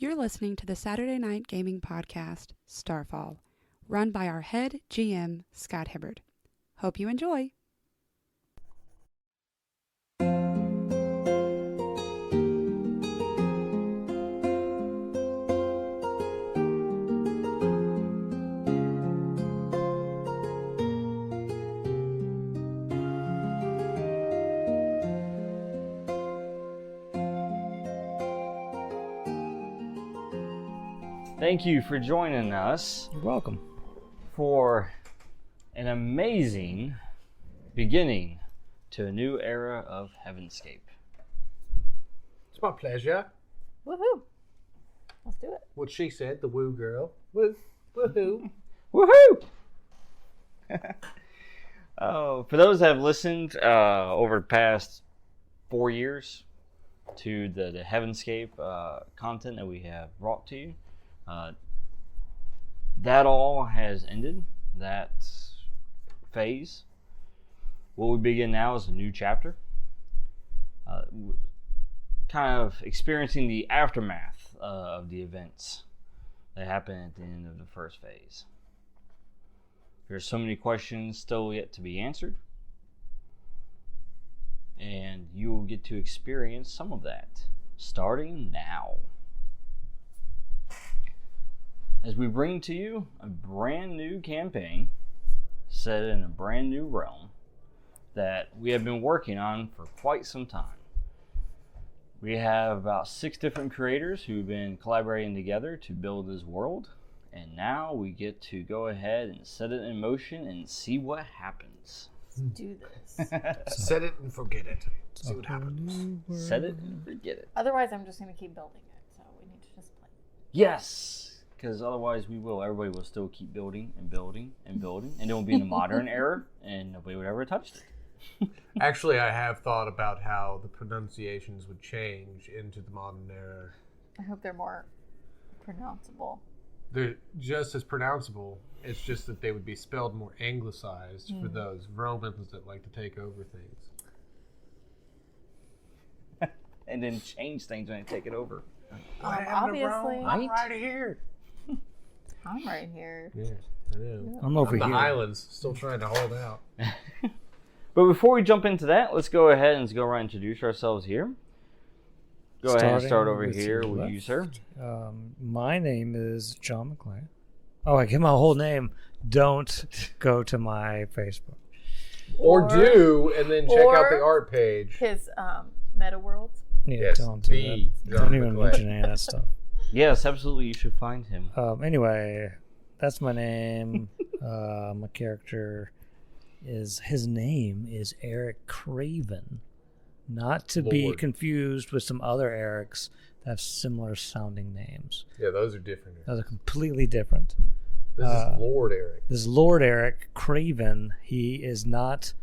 You're listening to the Saturday Night Gaming Podcast, Starfall, run by our head GM, Scott Hibbard. Hope you enjoy. Thank you for joining us. You're welcome. For an amazing beginning to a new era of Heavenscape. It's my pleasure. Woohoo! Let's do it. What she said, the woo girl. Woo, woohoo. Woohoo! For those that have listened over the past 4 years to the Heavenscape content that we have brought to you, that all has ended, that phase. What we begin now is a new chapter, kind of experiencing the aftermath of the events that happened at the end of the first phase. There's so many questions still yet to be answered, and you will get to experience some of that starting now, as we bring to you a brand new campaign set in a brand new realm that we have been working on for quite some time. We have about 6 different creators who've been collaborating together to build this world, and now we get to go ahead and set it in motion and see what happens. Let's do this. Set it and forget it. See what happens. Set it and forget it. Otherwise, I'm just going to keep building it, so we need to just play. Yes! Because otherwise everybody will still keep building and building and building, and it will be in the modern era, and nobody would ever touch it. Actually, I have thought about how the pronunciations would change into the modern era. I hope they're more pronounceable. They're just as pronounceable. It's just that they would be spelled more anglicized for those Romans that like to take over things. And then change things when they take it over. Obviously. I'm right here. I'm right here. Yeah, I know. I'm over the here. Highlands, still trying to hold out. But before we jump into that, let's go ahead and go around and introduce ourselves here. Go ahead and start over here with you, sir. My name is John McClay. Oh, I give my whole name. Don't go to my Facebook. Or do, and then check out the art page. His meta worlds. Yeah, Yes, don't do that. John Don't even McClay. mention any of that stuff. Yes, absolutely, you should find him. Anyway, that's my name. My character his name is Eric Craven. Not to be Lord. confused with some other Erics that have similar sounding names. Yeah, those are different. Those are completely different. This is Lord Eric. This is Lord Eric Craven. He does not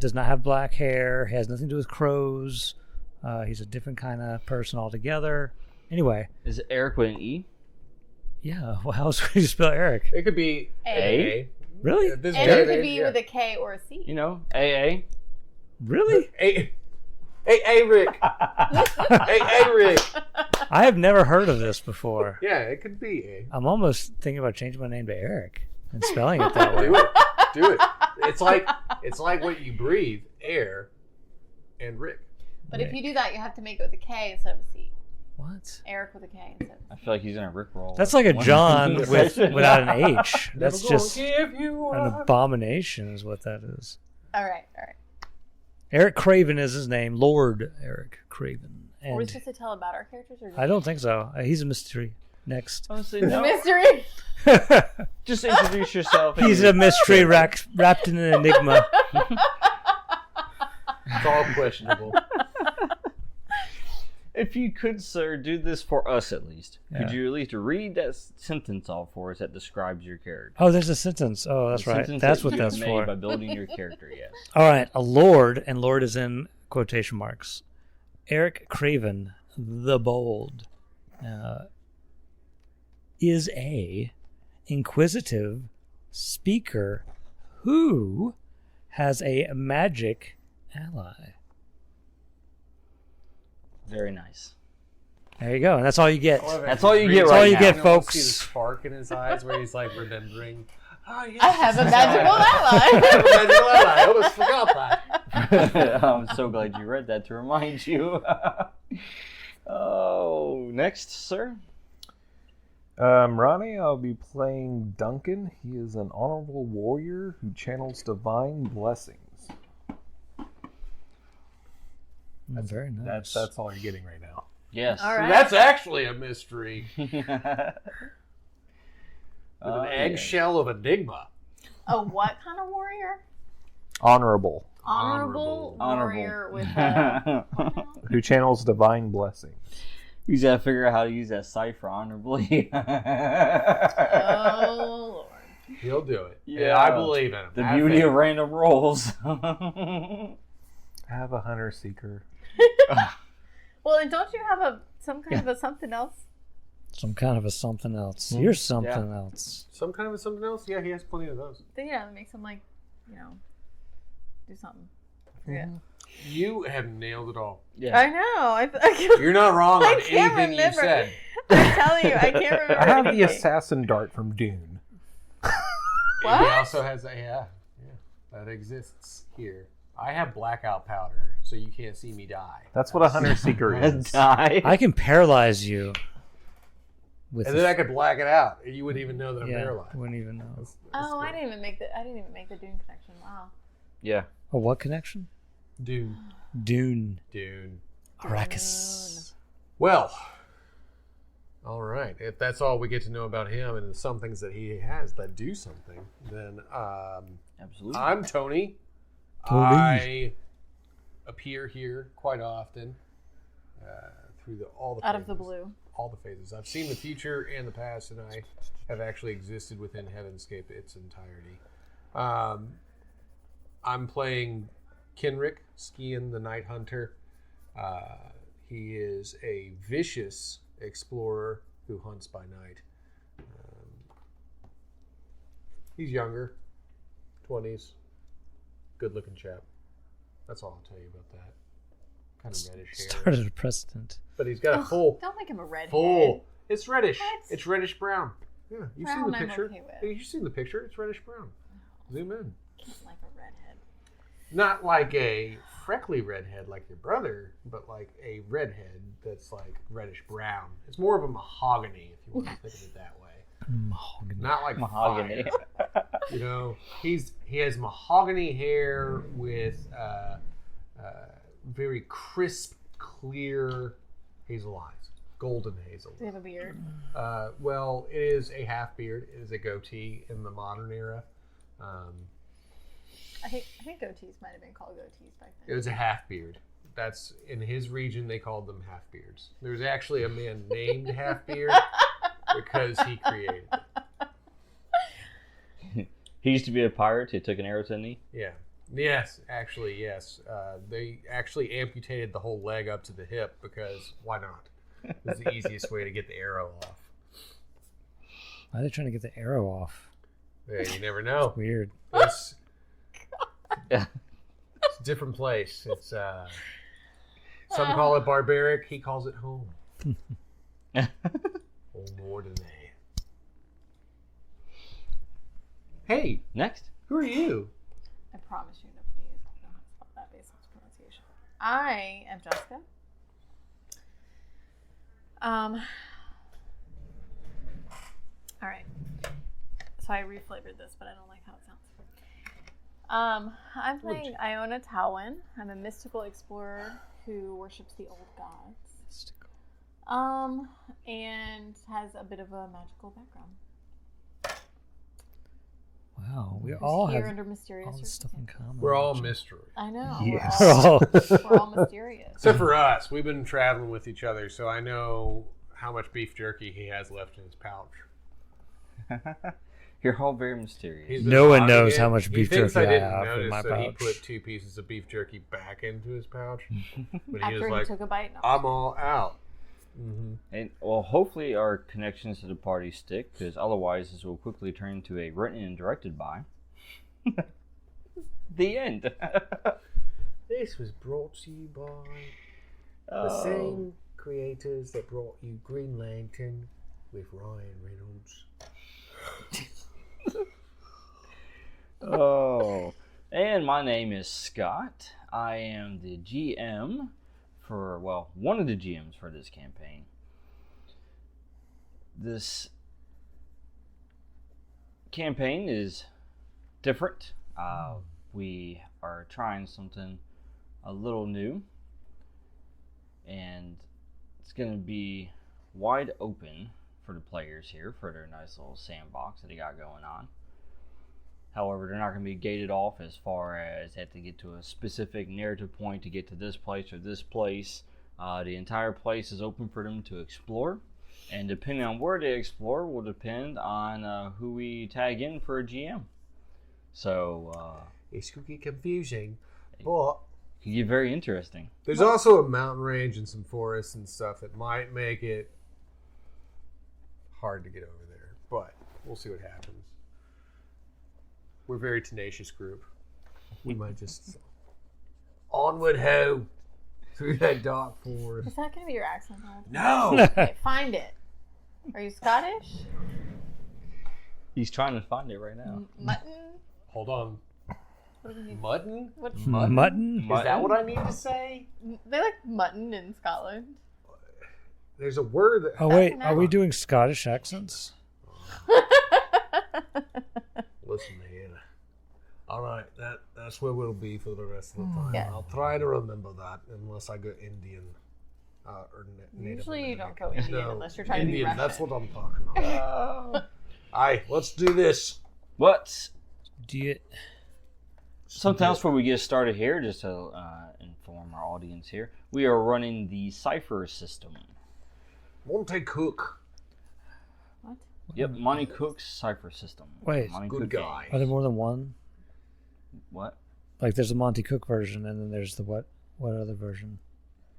have black hair. He has nothing to do with crows. He's a different kind of person altogether. Anyway. Is it Eric with an E? Yeah, well, how else would you spell Eric? It could be A. Really? Yeah, this And guy it could is, be yeah. with a K or a C. You know, AA. Really? Hey, Rick. Hey, Rick. I have never heard of this before. Yeah, it could be A. I'm almost thinking about changing my name to Eric and spelling it that way. Do it. It's like what you breathe, air, and Rick. But if you do that, you have to make it with a K instead of a C. What? Eric with a K instead of a I C. feel like he's in a Rickroll. That's like a John without an H. That's Never gonna just give you an up. abomination is what that is. All right. Eric Craven is his name. Lord Eric Craven. Are we And supposed to tell about our characters? Or just I don't think so. He's a mystery. Next. Honestly, It's a no. mystery. Just introduce yourself. He's a mystery wrapped in an enigma. It's all questionable. If you could, sir, do this for us at least. Yeah. Could you at least read that sentence off for us that describes your character? Oh, there's a sentence. Oh, that's The right. sentence That's that what you that's made for. by building your character, yes. All right, a lord, and lord is in quotation marks. Eric Craven, the Bold, is a inquisitive speaker who has a magic ally. Very nice. There you go. And that's all you get. That's all you get That's right all you now. get, See the folks. spark in his eyes where he's like remembering. Oh, yes, I have a magical I ally. almost forgot that. I'm so glad you read that to remind you. Oh, next, sir. Ronnie, I'll be playing Duncan. He is an honorable warrior who channels divine blessings. Very nice. That's all you're getting right now. Yes. All So right. that's actually a mystery. With Oh, an eggshell of enigma. A what kind of warrior? Honorable, Honorable Honorable. warrior with a... what now? who channels divine blessings. You gotta figure out how to use that cipher honorably. Oh, Lord. He'll do it. Yeah. Yeah, I believe in him. The Have beauty faith. of random rolls. I have a hunter seeker. Well, and don't you have some kind of a something else? Some kind of a something else. You're something else. Some kind of something else? Yeah, he has plenty of those. Yeah, that makes him like, do something. Yeah. You have nailed it all. Yeah. I know. You're not wrong I on can't anything you remember. said. I'm telling you, I can't remember. I have the anything. assassin dart from Dune. What? He also has that exists here. I have blackout powder, so you can't see me die. That's what a hunter seeker is. Die. I can paralyze you. With And then I could black it out, and you wouldn't even know that I'm yeah, paralyzed. wouldn't even know. Oh, I didn't even make the Dune connection. Wow. Yeah. A what connection? Dune. Dune. Arrakis. Well, all right. If that's all we get to know about him and some things that he has that do something, then Absolutely. I'm Tony. Tony. I appear here quite often through all the Out of the phases. blue. All the phases. I've seen the future and the past, and I have actually existed within Heavenscape its entirety. I'm playing Kenrick, Skian the Night Hunter. He is a vicious explorer who hunts by night. He's younger, 20s, good-looking chap. That's all I'll tell you about that. Kind of reddish hair, Started a precedent. but he's got a full. Don't make him a redhead. Full. It's reddish. What? It's reddish brown. Yeah, you've seen Brown the I'm picture. okay with. Yeah, you've seen the picture. It's reddish brown. Zoom in. Can't like a redhead. Not like a freckly redhead like your brother, but like a redhead that's like reddish brown. It's more of a mahogany if you want to think of it that way. Mahogany. Not like Mahogany. fire. You know, he has mahogany hair with very crisp, clear hazel eyes, golden hazel. Does he have a beard? Well, it is a half beard. It is a goatee in the modern era. I think goatees might have been called goatees back It then. was a half beard. That's in his region. They called them half beards. There's actually a man named Half Beard because he created it. He used to be a pirate. He took an arrow to the knee. Yeah. Yes, actually, yes. They actually amputated the whole leg up to the hip because why not? It was the easiest way to get the arrow off. Why are they trying to get the arrow off? Yeah, you never know. Weird. It's Yeah. a different place. It's some call it barbaric. He calls it home. Home ordinary. Hey, Next. who are you? I promise you nobody is going to know how to spell that based on its pronunciation. I am Jessica. All right. So I reflavored this, but I don't like how it sounds. I'm playing Iona Torwynn. I'm a mystical explorer who worships the old gods. And has a bit of a magical background. Wow, we Who's all here have under mysterious all this stuff in circumstances. common. We're all mystery. I know. Yes. We're all mysterious. Except for us. We've been traveling with each other, so I know how much beef jerky he has left in his pouch. You're all very mysterious. He's been No one hiding knows it. how much beef he thinks jerky I I didn't have in notice my that he pouch. put 2 pieces of beef jerky back into his pouch. But he After was he like, took a bite. No. I'm all out. And well, hopefully our connections to the party stick, because otherwise this will quickly turn into a written and directed by. The end. This was brought to you by the Oh. same creators that brought you Green Lantern with Ryan Reynolds. Oh, and my name is Scott. I am the GM for, well, one of the GMs for this campaign. This campaign is different. We are trying something a little new, and it's going to be wide open for the players here for their nice little sandbox that they got going on. However, they're not going to be gated off as far as they have to get to a specific narrative point to get to this place or this place. The entire place is open for them to explore, and depending on where they explore will depend on who we tag in for a GM. So It's going to get confusing, but it can get very interesting. there's also a mountain range and some forests and stuff that might make it hard to get over there. But we'll see what happens. We're a very tenacious group. We might just onward ho through that dark forest. Is that going to be your accent? Todd? No! Okay, find it. Are you Scottish? He's trying to find it right now. Mutton? Hold on. What do you mean? Mutton? What? Mutton? Is that what I need to say? They like mutton in Scotland. There's a word that... Oh, wait. Are we doing Scottish accents? Listen here. All right, that's where we'll be for the rest of the time. Yeah. I'll try to remember that unless I go Indian. Or Native Usually you don't American. go Indian No, unless you're trying to be Indian, Russian. that's what I'm talking about. Aye, let's do this. What? Do you... Something else before we get started here, just to inform our audience here. We are running the Cipher system. Monte Cook. What? Yep, Monty Cook's Cipher system. Wait. Monty Good Cook guy. Are there more than one? What? Like, there's a Monty Cook version, and then there's the what other version?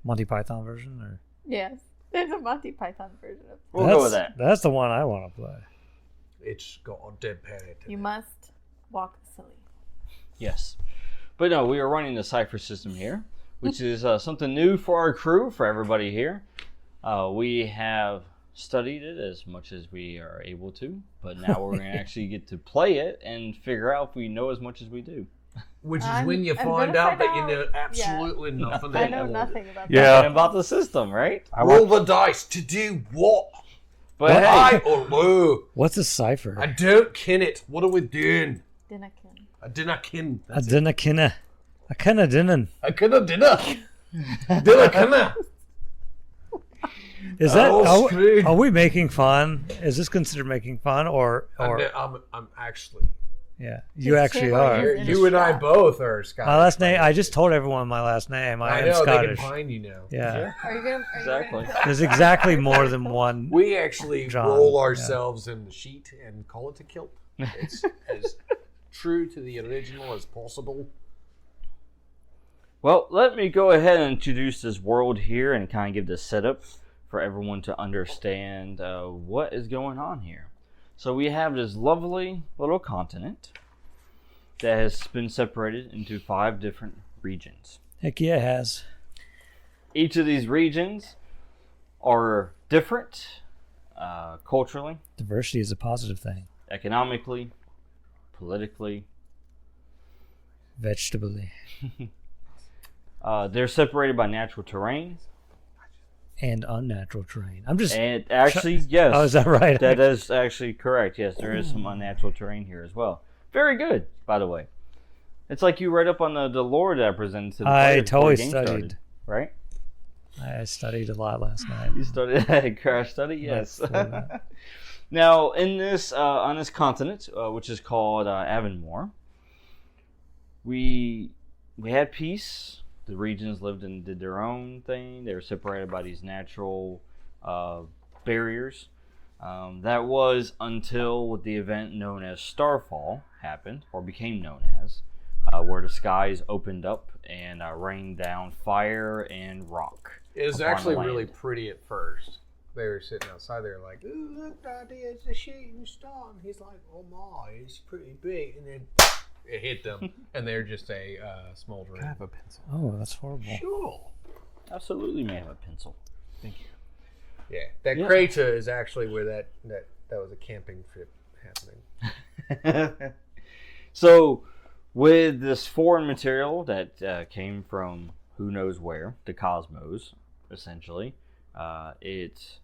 Monty Python version? Or Yes. There's a Monty Python version of We'll go with that. That's the one I want to play. It's got a dead parrot. in You it. must walk silly. Yes. But no, we are running the Cipher system here, which is something new for our crew, for everybody here. We have studied it as much as we are able to, but now we're going to actually get to play it and figure out if we know as much as we do. Which is I'm- when you I'm find gonna out find that you out. know absolutely nothing. I know nothing about Yeah. that. And about the system, right? Roll the dice to do what? But hey, High or low? What's a cipher? I don't kin it. What are we doing? Dinnakin. I dinna kin. I dinna kinna. I kinda dinna. I kinda dinna. Dinna kinna. Is that... Oh, screwed. Are we making fun? Is this considered making fun, or I'm actually. yeah, you actually Tim, are. you're- You and I both are Scottish. My last name. I just told everyone my last name. I I am know Scottish. they can find you now. Yeah, Are you gonna? Exactly. there's exactly more than one. We actually John, roll yeah. ourselves in the sheet and call it a kilt. It's as true to the original as possible. well, let me go ahead and introduce this world here and kind of give the setup for everyone to understand what is going on here. So we have this lovely little continent that has been separated into 5 different regions. Heck yeah, it has. Each of these regions are different culturally, Diversity is a positive thing. economically, politically. Vegetably They're separated by natural terrain. and unnatural terrain. I'm just. And actually, yes. Oh, is that right? That is actually correct. Yes, there is some unnatural terrain here as well. Very good, by the way. It's like you read up on the lore that I presented to the I players before totally the game started, studied. right? I studied a lot last night. You studied crash study, yes. Before that. Now, in this on this continent, which is called Avonmore, we had peace. The regions lived and did their own thing. They were separated by these natural barriers. That was until the event known as Starfall happened, or became known as, where the skies opened up and rained down fire and rock. It was upon the actually land. really pretty at first. They were sitting outside there like, ooh, look, Daddy, it's a shooting star. And he's like, oh my, it's pretty big. And then it hit them, and they're just smoldering. I have a pencil. Oh, that's horrible. Sure. Absolutely may have a pencil. Thank you. Yeah, that Kreta is actually where that was a camping trip happening. So, with this foreign material that came from who knows where, the cosmos, essentially, it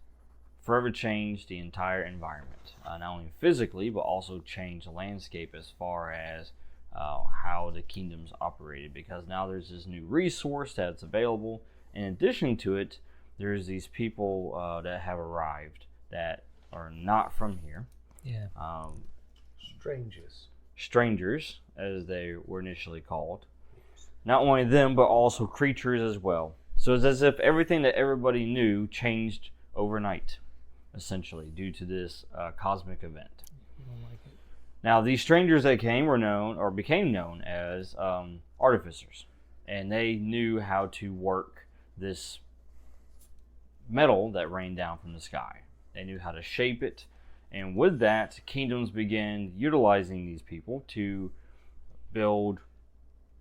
forever changed the entire environment. Not only physically, but also changed the landscape as far as how the kingdoms operated. Because now there's this new resource that's available. In addition to it, there's these people that have arrived that are not from here. Yeah. Strangers, as they were initially called. Not only them, but also creatures as well. So it's as if everything that everybody knew changed overnight, essentially, due to this cosmic event. Now, these strangers that came were known, or became known as artificers. And they knew how to work this metal that rained down from the sky. They knew how to shape it. And with that, kingdoms began utilizing these people to build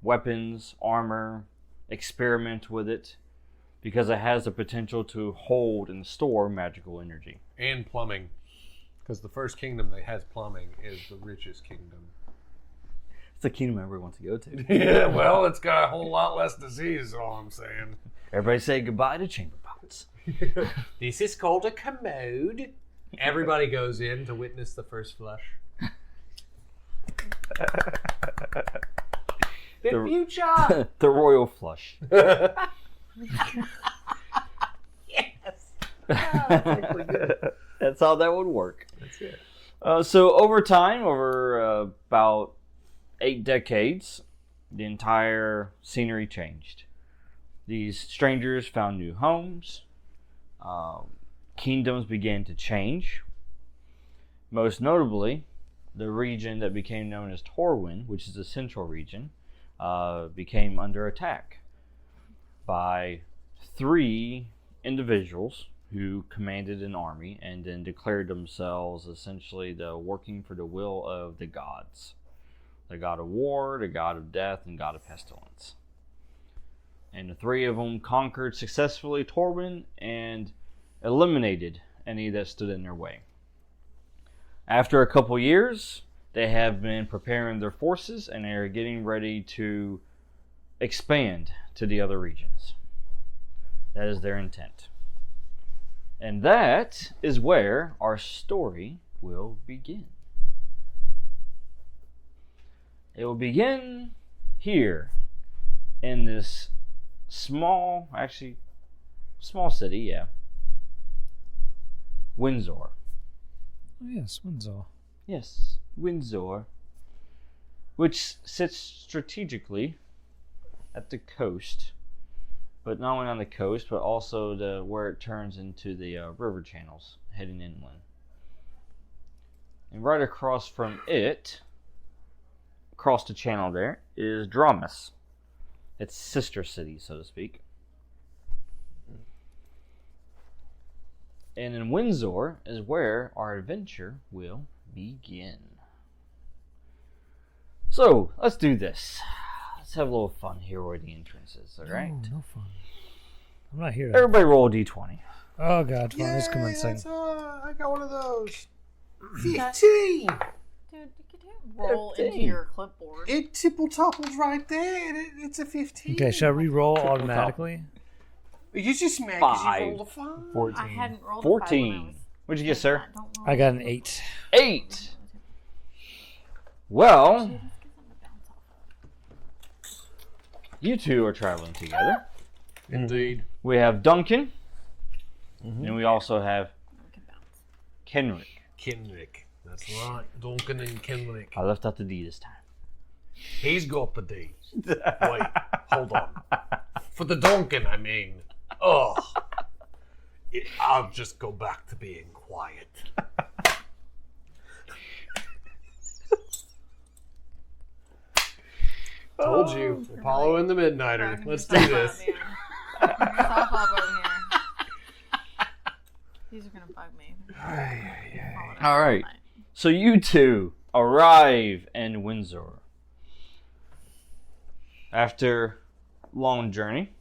weapons, armor, experiment with it, because it has the potential to hold and store magical energy. And plumbing. Because the first kingdom that has plumbing is the richest kingdom. It's the kingdom everybody wants to go to. Yeah, well, it's got a whole lot less disease, is all I'm saying. Everybody say goodbye to chamber pots. This is called a commode. Everybody goes in to witness the first flush. The future! The royal flush. Yes! Oh, that's actually good. That's how that would work. That's it. So over time, over about 8 decades, the entire scenery changed. These strangers found new homes. Kingdoms began to change. Most notably, the region that became known as Torwynn, which is the central region, became under attack by 3 individuals who commanded an army and then declared themselves essentially working for the will of the gods. The god of war, the god of death, and god of pestilence. And the 3 of them conquered successfully Torwynn and eliminated any that stood in their way. After a couple years, they have been preparing their forces and they are getting ready to expand to the other regions. That is their intent. And that is where our story will begin. It will begin here in this small city, yeah. Windsor. Oh, yes, Windsor. Yes, Windsor. Which sits strategically at the coast. But not only on the coast, but also where it turns into the river channels heading inland. And right across from it, across the channel there, is Dramas. Its sister city, so to speak. And in Windsor is where our adventure will begin. So, let's do this. Let's have a little fun here where the entrance is, alright? No fun. I'm not here. Everybody roll a d20. Oh god, fun is commencing. I got one of those. 15! Dude, you could roll into your clipboard. It tipple topples right there. It's a 15. Okay, shall I re-roll automatically? You just mad because 5. you rolled a 5. 14. I hadn't rolled 14. What'd you get, sir? I got an 8. 8. Well, you two are traveling together. Indeed. We have Duncan, and we also have Kenrick. Kenrick. That's right. Duncan and Kenrick. I left out the D this time. He's got the D. Wait, hold on. For the Duncan, I mean. Oh. I'll just go back to being quiet. Told you. Apollo and the Midnighter. Let's do this. These are gonna bug me. All right. So you two arrive in Windsor. After a long journey,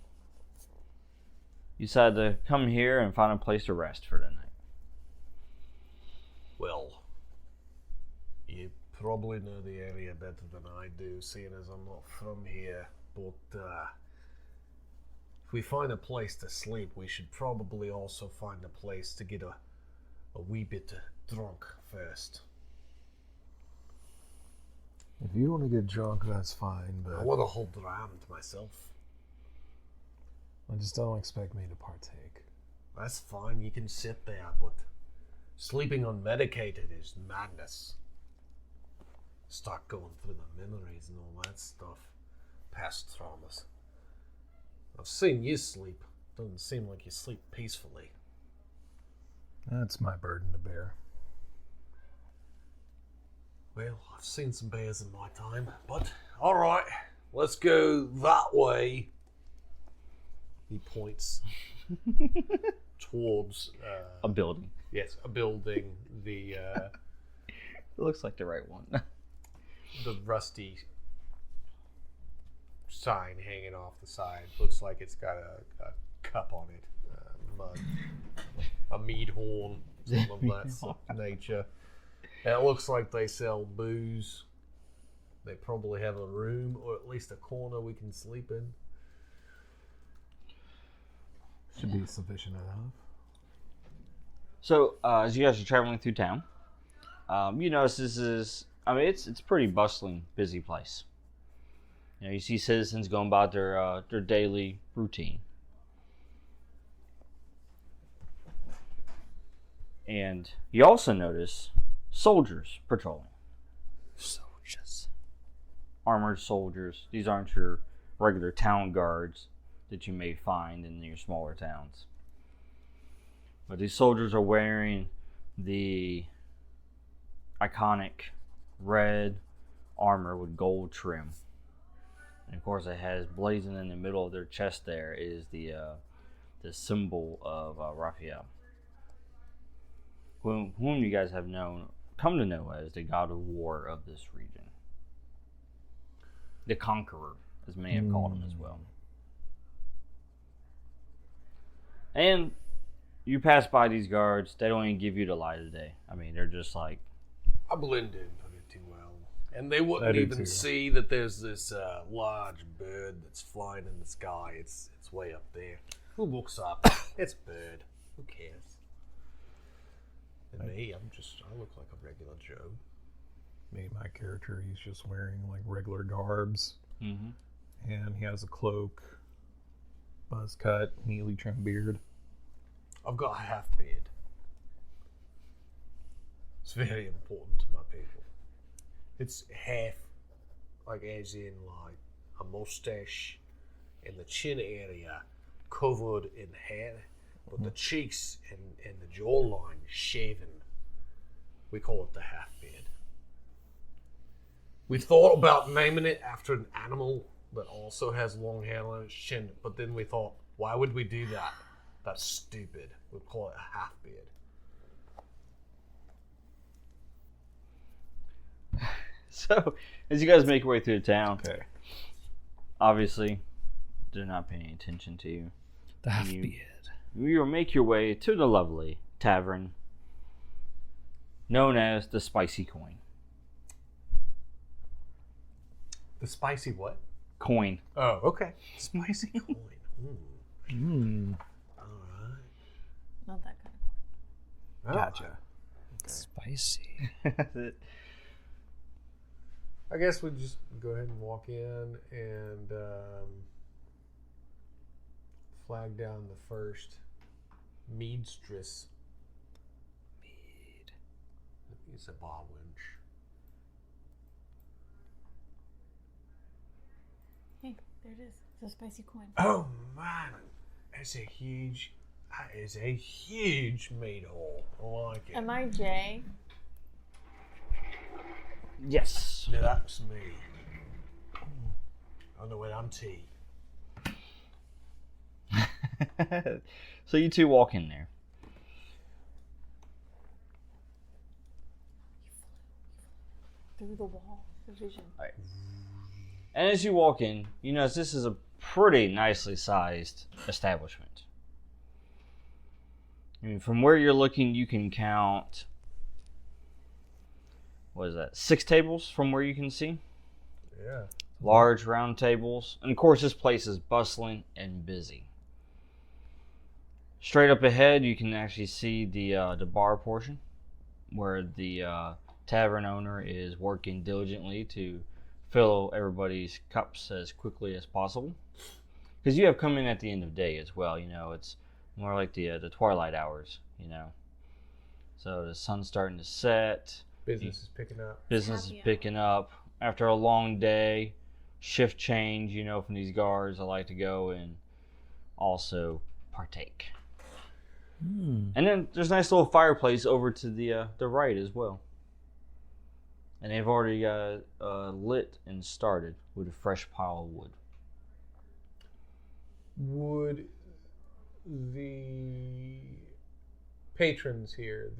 you decided to come here and find a place to rest for the night. Well, you probably know the area better than I do, seeing as I'm not from here. But if we find a place to sleep, we should probably also find a place to get a wee bit drunk first. If you want to get drunk, that's fine, I but want a whole dram to myself. just don't expect me to partake. That's fine, you can sit there, but sleeping unmedicated is madness. Start going through the memories and all that stuff. Past traumas. I've seen you sleep. Doesn't seem like you sleep peacefully. That's my burden to bear. Well, I've seen some bears in my time, but alright, let's go that way. He points towards A building. yes, a building, the It looks like the right one. the rusty sign hanging off the side. Looks like it's got a cup on it, mug, a mead horn, something of that nature. And it looks like they sell booze. They probably have a room, or at least a corner we can sleep in. Should be sufficient enough. So, as you guys are traveling through town, you notice this is, it's a pretty bustling, busy place. You see citizens going about their daily routine. And you also notice soldiers patrolling. Soldiers. Armored soldiers. These aren't your regular town guards that you may find in your smaller towns. But these soldiers are wearing the iconic red armor with gold trim. And of course, it has blazing in the middle of their chest. There is the symbol of Raphael, whom you guys have come to know as the god of war of this region, the conqueror, as many have called him as well. And you pass by these guards; they don't even give you the light of day. They're just like, I blend in pretty well. And they wouldn't I do even too. see that there's this large bird that's flying in the sky. It's way up there. Who looks up? It's a bird. Who cares? And me, I look like a regular Joe. Me, my character, he's just wearing like regular garbs. mm-hmm. And he has a cloak, buzz cut, neatly trimmed beard. I've got a half beard. It's very important to my people. It's half, like as in like a mustache in the chin area covered in hair, but the cheeks and the jawline shaven. We call it the half beard. We thought about naming it after an animal that also has long hair on its chin, but then we thought, why would we do that? That's stupid. We'll call it a half beard. So, as you guys make your way through the town, Okay. obviously, they're not paying attention to you. The half You- beard. You will make your way to the lovely tavern known as the Spicy Coin. The spicy what? Coin. Oh, okay. Spicy coin. Mmm. All right. Not that kind of. Gotcha. Spicy. I guess we just go ahead and walk in and flag down the first meadstress. Mead. He's a bar wench. Hey, there it is. It's a spicy coin. Oh man, that is a huge meat hole. I like it. Am I Jay? Yes. No, that's me. Oh no, wait, I'm T. So you two walk in there. Through the wall. The vision. And as you walk in, you notice this is a pretty nicely sized establishment. I mean, from where you're looking, you can count, what is that, 6 tables from where you can see? Yeah. Large round tables. And of course, this place is bustling and busy. Straight up ahead, you can actually see the bar portion, where the tavern owner is working diligently to fill everybody's cups as quickly as possible. Because you have come in at the end of day as well, you know, it's more like the twilight hours, you know. So the sun's starting to set. Business is picking up. Business is picking up. After a long day, shift change, you know, from these guards, I like to go and also partake. And then there's a nice little fireplace over to the right as well. And they've already lit and started with a fresh pile of wood. Would the patrons here,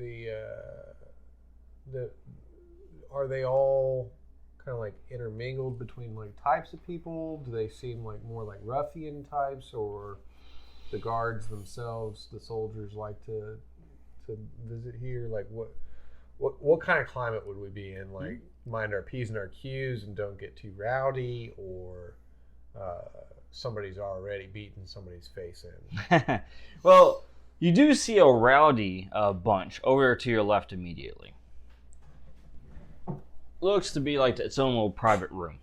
are they all kind of like intermingled between like types of people? Do they seem like more like ruffian types, or the guards themselves, the soldiers like to visit here? Like what kind of climate would we be in? Like mind our P's and our Q's and don't get too rowdy, or somebody's already beating somebody's face in? Well, you do see a rowdy bunch over to your left immediately. Looks to be like its own little private room.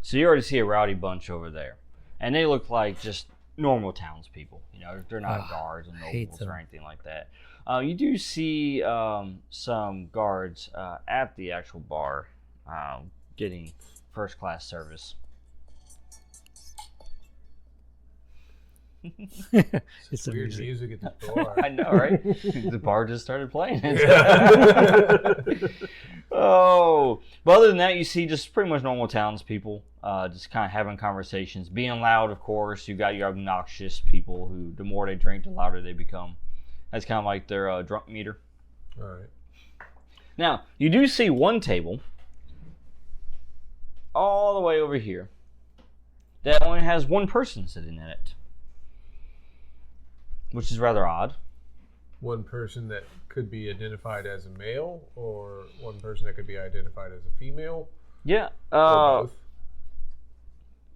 So you already see a rowdy bunch over there. And they look like just normal townspeople. You know, they're not guards and nobles or anything like that. You do see some guards at the actual bar getting first-class service. It's weird music at the bar. I know, right? The bar just started playing. Oh, but other than that, you see just pretty much normal townspeople, just kind of having conversations, being loud. Of course, you got your obnoxious people who, the more they drink, the louder they become. That's kind of like their drunk meter. All right. Now, you do see one table all the way over here that only has one person sitting in it, which is rather odd. One person that could be identified as a male, or one person that could be identified as a female? Yeah, Or both?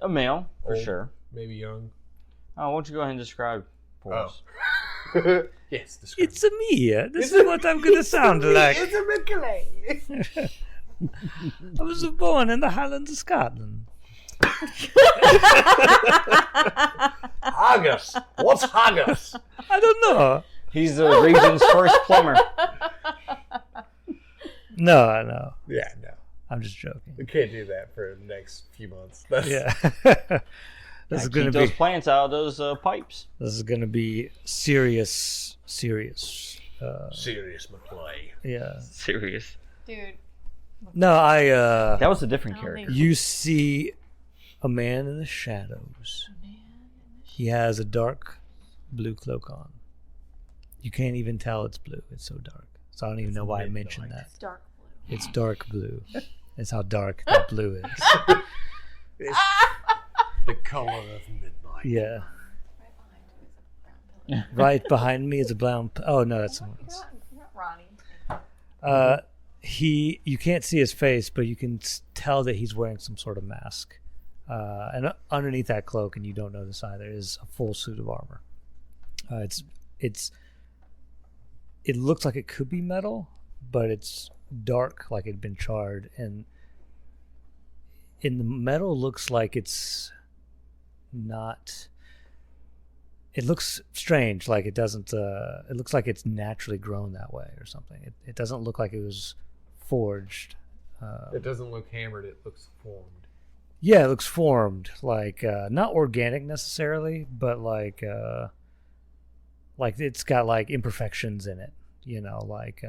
a male, for Old, sure. Maybe young. Why don't you go ahead and describe for us? Yes, describe. It's a me. This is what I'm gonna sound like. It's a Michele. I was born in the Highlands of Scotland. Haggis. What's haggis? I don't know. He's the region's first plumber. No. Yeah, no. I'm just joking. We can't do that for the next few months. Yeah. This is Keep gonna those be. plants out of those pipes. This is gonna be serious. Serious McClay. Yeah. Serious. Dude. No, That was a different I don't character. You see a man in the shadows. He has a dark blue cloak on. You can't even tell it's blue. It's so dark. So I don't even know why I mentioned that. It's dark blue. It's dark blue. It's how dark that blue is. It's the color of midnight. Yeah. Right behind you is a brown Right behind me is a brown. Oh no, that's someone else. You're not Ronnie. You can't see his face, but you can tell that he's wearing some sort of mask. And underneath that cloak, and you don't notice either, is a full suit of armor. It looks like it could be metal, but it's dark, like it'd been charred, and in the metal looks like it's not. It looks strange, like it doesn't. It looks like it's naturally grown that way or something. It doesn't look like it was forged. It doesn't look hammered. It looks formed. Yeah, it looks formed, like not organic necessarily, but like it's got like imperfections in it, you know, like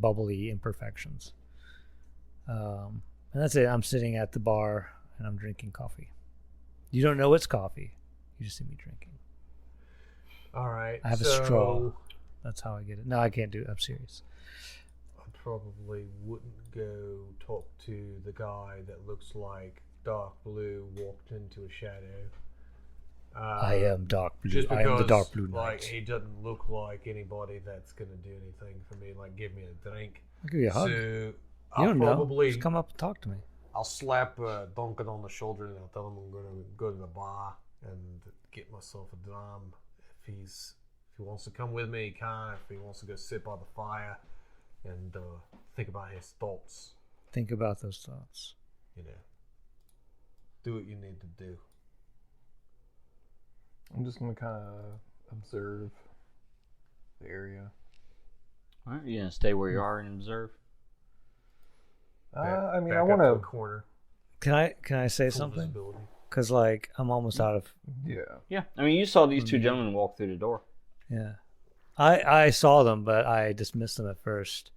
bubbly imperfections. And that's it. I'm sitting at the bar and I'm drinking coffee. You don't know it's coffee. You just see me drinking. All right. I have a straw. That's how I get it. No, I can't do it. I'm serious. I probably wouldn't go talk to the guy that looks like dark blue walked into a shadow. I am dark blue. Just because, I am the dark blue like, knight. he doesn't look like anybody that's gonna do anything for me. Like, give me a drink. I'll give you a hug. So You I'll don't know. probably Just come up and talk to me. I'll slap Duncan on the shoulder and I'll tell him I'm gonna go to the bar and get myself a dram. If he wants to come with me, he can. If he wants to go sit by the fire and think about his thoughts, Think about those thoughts. you know, do what you need to do. I'm just gonna kind of observe the area. All right, you gonna stay where you are and observe? I mean, back I up want to the to. corner. Can I say Full something? visibility. Because like I'm almost out of. Yeah. Yeah. I mean, you saw these two gentlemen walk through the door. Yeah. I saw them, but I dismissed them at first.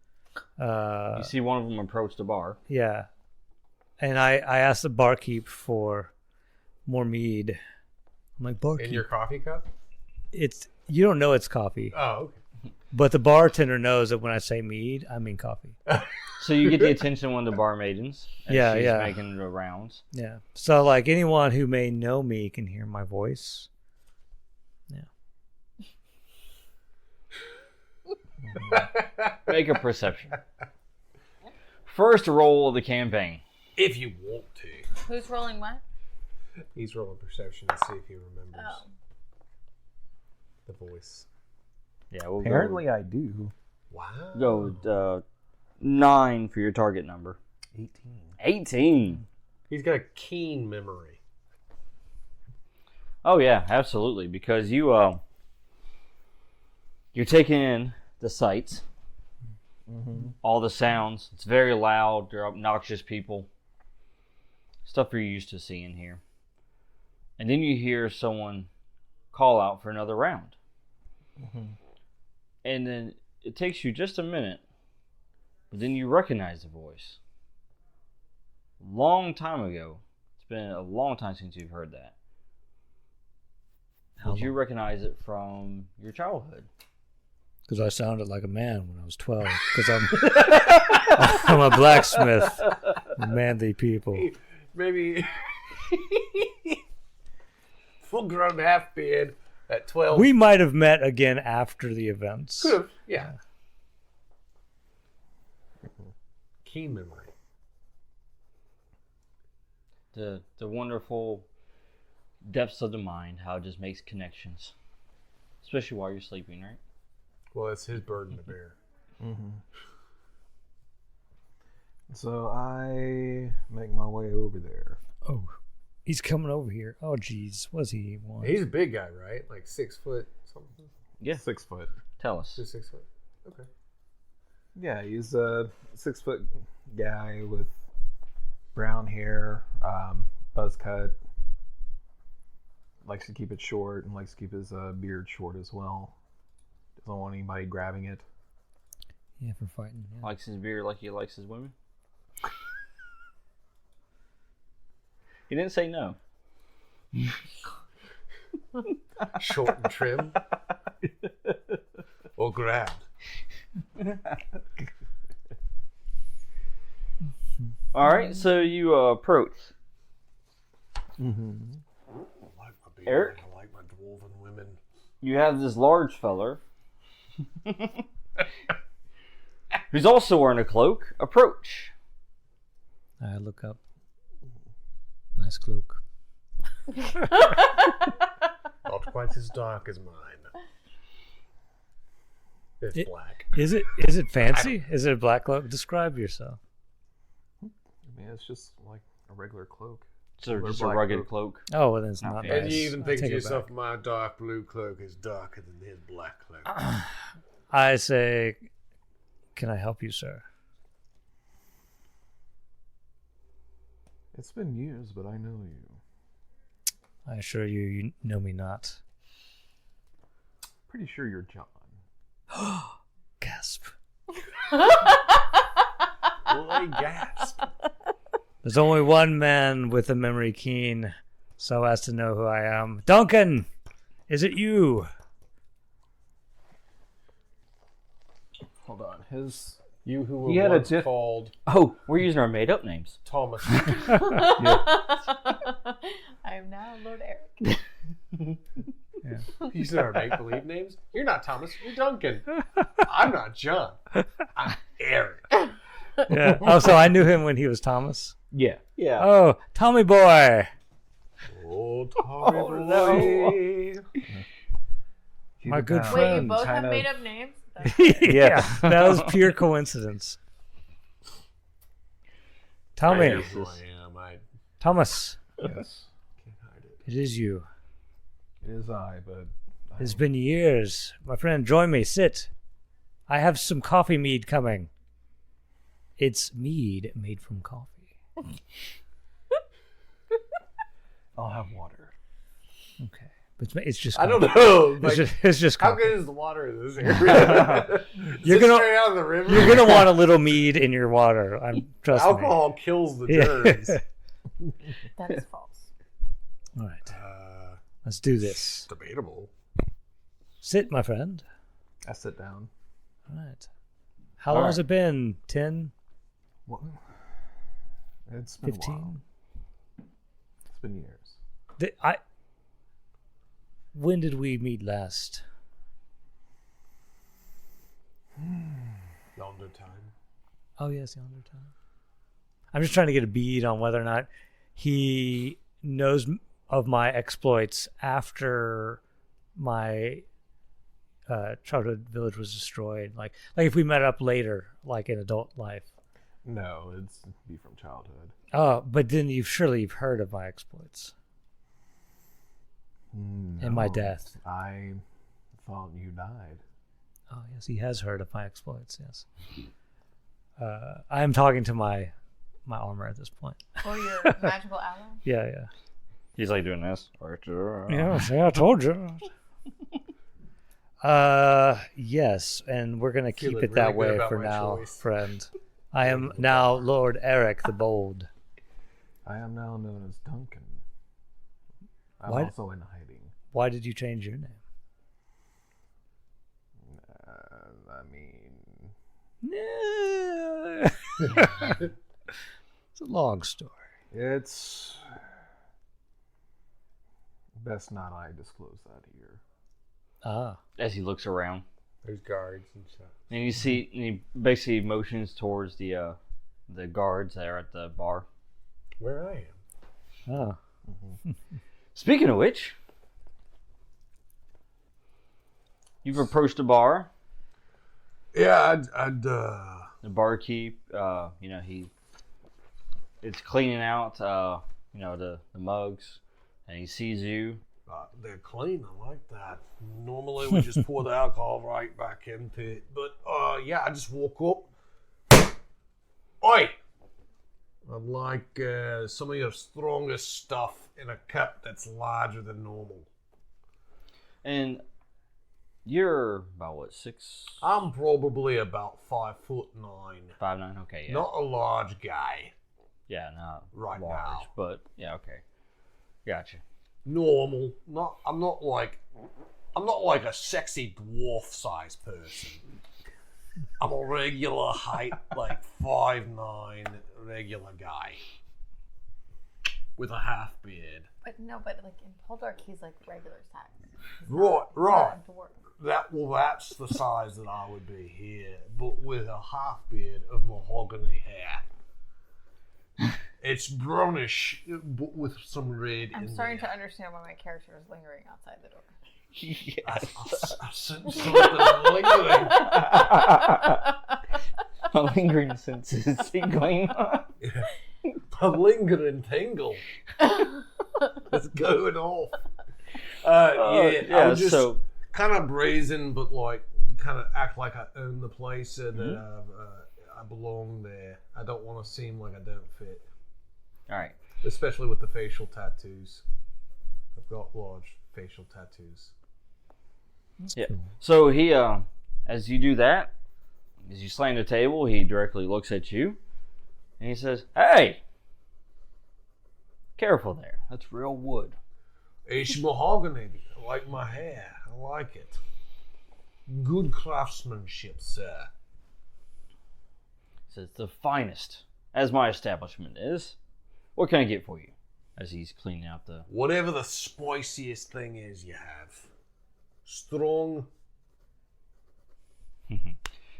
You see one of them approach the bar. Yeah. And I asked the barkeep for more mead. I'm like, barkeep, In your coffee cup? it's you don't know it's coffee, Oh, okay. but the bartender knows that when I say mead, I mean coffee. So you get the attention of one of the bar maidens. As Yeah, she's yeah. making the rounds. Yeah. So like anyone who may know me can hear my voice. Yeah. Make a perception. First roll of the campaign. If you want to. Who's rolling what? He's rolling perception to see if he remembers Oh. the voice. Yeah, we'll Apparently, I do. Wow. go with 9 for your target number. 18. 18. He's got a keen memory. Oh yeah, absolutely. Because you're taking in the sights, all the sounds. It's very loud. They're obnoxious people. Stuff you're used to seeing here. And then you hear someone call out for another round. And then it takes you just a minute, but then you recognize the voice. Long time ago. It's been a long time since you've heard that. Did you recognize it from your childhood? Because I sounded like a man when I was 12. Because I'm a blacksmith. Manly people. Maybe full grown half beard at 12. We might have met again after the events. Could have, yeah. Keen memory. The wonderful depths of the mind, how it just makes connections. Especially while you're sleeping, right? Well, it's his burden to bear. So I make my way over there. Oh, he's coming over here. Oh, geez. What does he want? He's a big guy, right? Like 6 foot something? Yeah. 6 foot. Tell us. Just 6 foot. Okay. Yeah, he's a 6 foot guy with brown hair, buzz cut. Likes to keep it short and likes to keep his beard short as well. Doesn't want anybody grabbing it. Yeah, for fighting. Yeah. Likes his beard like he likes his women? He didn't say no. Short and trim. Or grabbed. All right, so you approach. I like my big Eric? man. I like my dwarven women. You have this large feller who's also wearing a cloak. Approach. I look up. Nice cloak. Not quite as dark as mine. It's black. Is it fancy? Is it a black cloak? Describe yourself. I mean, it's just like a regular cloak. So Wear just a black rugged cloak. cloak. Oh, well, then it's Not not fancy. nice. And you even think to Take it yourself, back. my dark blue cloak is darker than his black cloak. I say, can I help you, sir? It's been years, but I know you. I assure you, you know me not. Pretty sure you're John. Gasp. Boy, gasp. There's only one man with a memory keen so as to know who I am. Duncan! Is it you? Hold on. His You who were He had a once diff- called Oh, we're using our made-up names. Thomas. I am now Lord Eric. Yeah. These are our make-believe names. You're not Thomas. You're Duncan. I'm not John. I'm Eric. Yeah. Oh, so I knew him when he was Thomas. Yeah. Yeah. Oh, Tommy boy. Oh, Tommy no. boy. My good Wait, you friend. both have kind of- made up names? Yeah, that was pure coincidence. Tommy, I am who I am. I Thomas, Yes, can't hide it. it is you. it is I, but It's been years. My friend, join me. Sit. I have some coffee mead coming. It's mead made from coffee. I'll have water. Okay. But it's just I don't coffee. know. It's Like, just how coffee. good is the water in this area? You're Is it gonna- straight out of the river? You're going to want a little mead in your water. Trust Alcohol kills the me. Yeah. germs. That is false. All right. Let's do this. Debatable. Sit, my friend. I sit down. All right. How long has it been? 10? What? It's been 15? a while. It's been years. When did we meet last? Yonder time. Oh, yes, yonder time. I'm just trying to get a bead on whether or not he knows of my exploits after my childhood village was destroyed. Like if we met up later, like in adult life. No, it's be from childhood. Oh, but then you've heard of my exploits and my No, death. I thought you died. Oh, yes, he has heard of my exploits. Yes. I am talking to my armor at this point. Or your magical ally? Yeah, yeah. He's like doing this. Yeah, see, I told you. Yes, and we're gonna keep Feeling it that really good way about for my now, choice. friend. I am now Lord Eric the Bold. I am now known as Duncan. I'm Why- also in hiding. Why did you change your name? I mean, It's a long story. it's best not I disclose that here. Ah, As he looks around, There's guards and stuff. and you see, and he basically motions towards the guards that are at the bar. Where I am. ah. Speaking of which, you've approached the bar. Yeah, The barkeep, it's cleaning out, the mugs, and he sees you. they're clean. I like that. Normally we just pour the alcohol right back into it. But, I just walk up. Oi! I'd like some of your strongest stuff in a cup that's larger than normal. And you're about what, 6'5", I'm probably about 5'9". 5'9"? Okay, yeah. Not a large guy. Yeah, not Right large, now. but yeah, okay. Gotcha. Normal. I'm not like a sexy dwarf size person. I'm a regular height, like 5'9", regular guy with a half beard. But like in Poldark, he's like regular size. Right. Not a dwarf. That's the size that I would be here, but with a half beard of mahogany hair. It's brownish, but with some red. I'm in starting there. to understand why my character is lingering outside the door. I sense something lingering. My lingering senses tingling. A lingering tingle. It's going off. I would just so kind of brazen, but like kind of act like I own the place and that I belong there. I don't want to seem like I don't fit, all right. especially with the facial tattoos. I've got large facial tattoos. Yeah. So he, as you do that, as you slam the table, he directly looks at you, and he says, "Hey, careful there. That's real wood." It's mahogany, like my hair. I like it. Good craftsmanship, sir. He says, "The finest, as my establishment is. What can I get for you?" as he's cleaning out the... Whatever the spiciest thing is you have. Strong.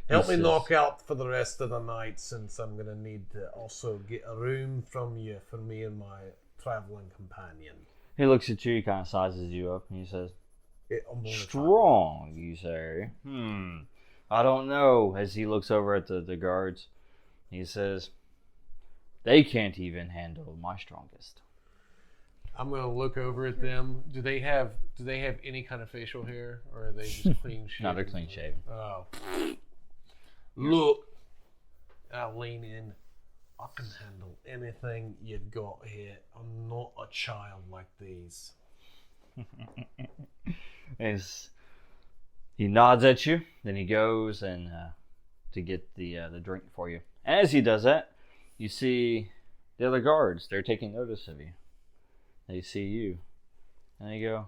Help me knock out for the rest of the night, since I'm going to need to also get a room from you for me and my traveling companion. He looks at you, he kind of sizes you up, and he says, "Strong, you say? I don't know," as he looks over at the guards. He says, "They can't even handle my strongest." I'm gonna look over at them. Do they have any kind of facial hair, or are they just clean shaven? No, they're clean shaven. Oh, look! I lean in. I can handle anything you've got here. I'm not a child like these. He nods at you, then he goes and to get the drink for you. As he does that, you see the other guards. They're taking notice of you. They see you, and they go,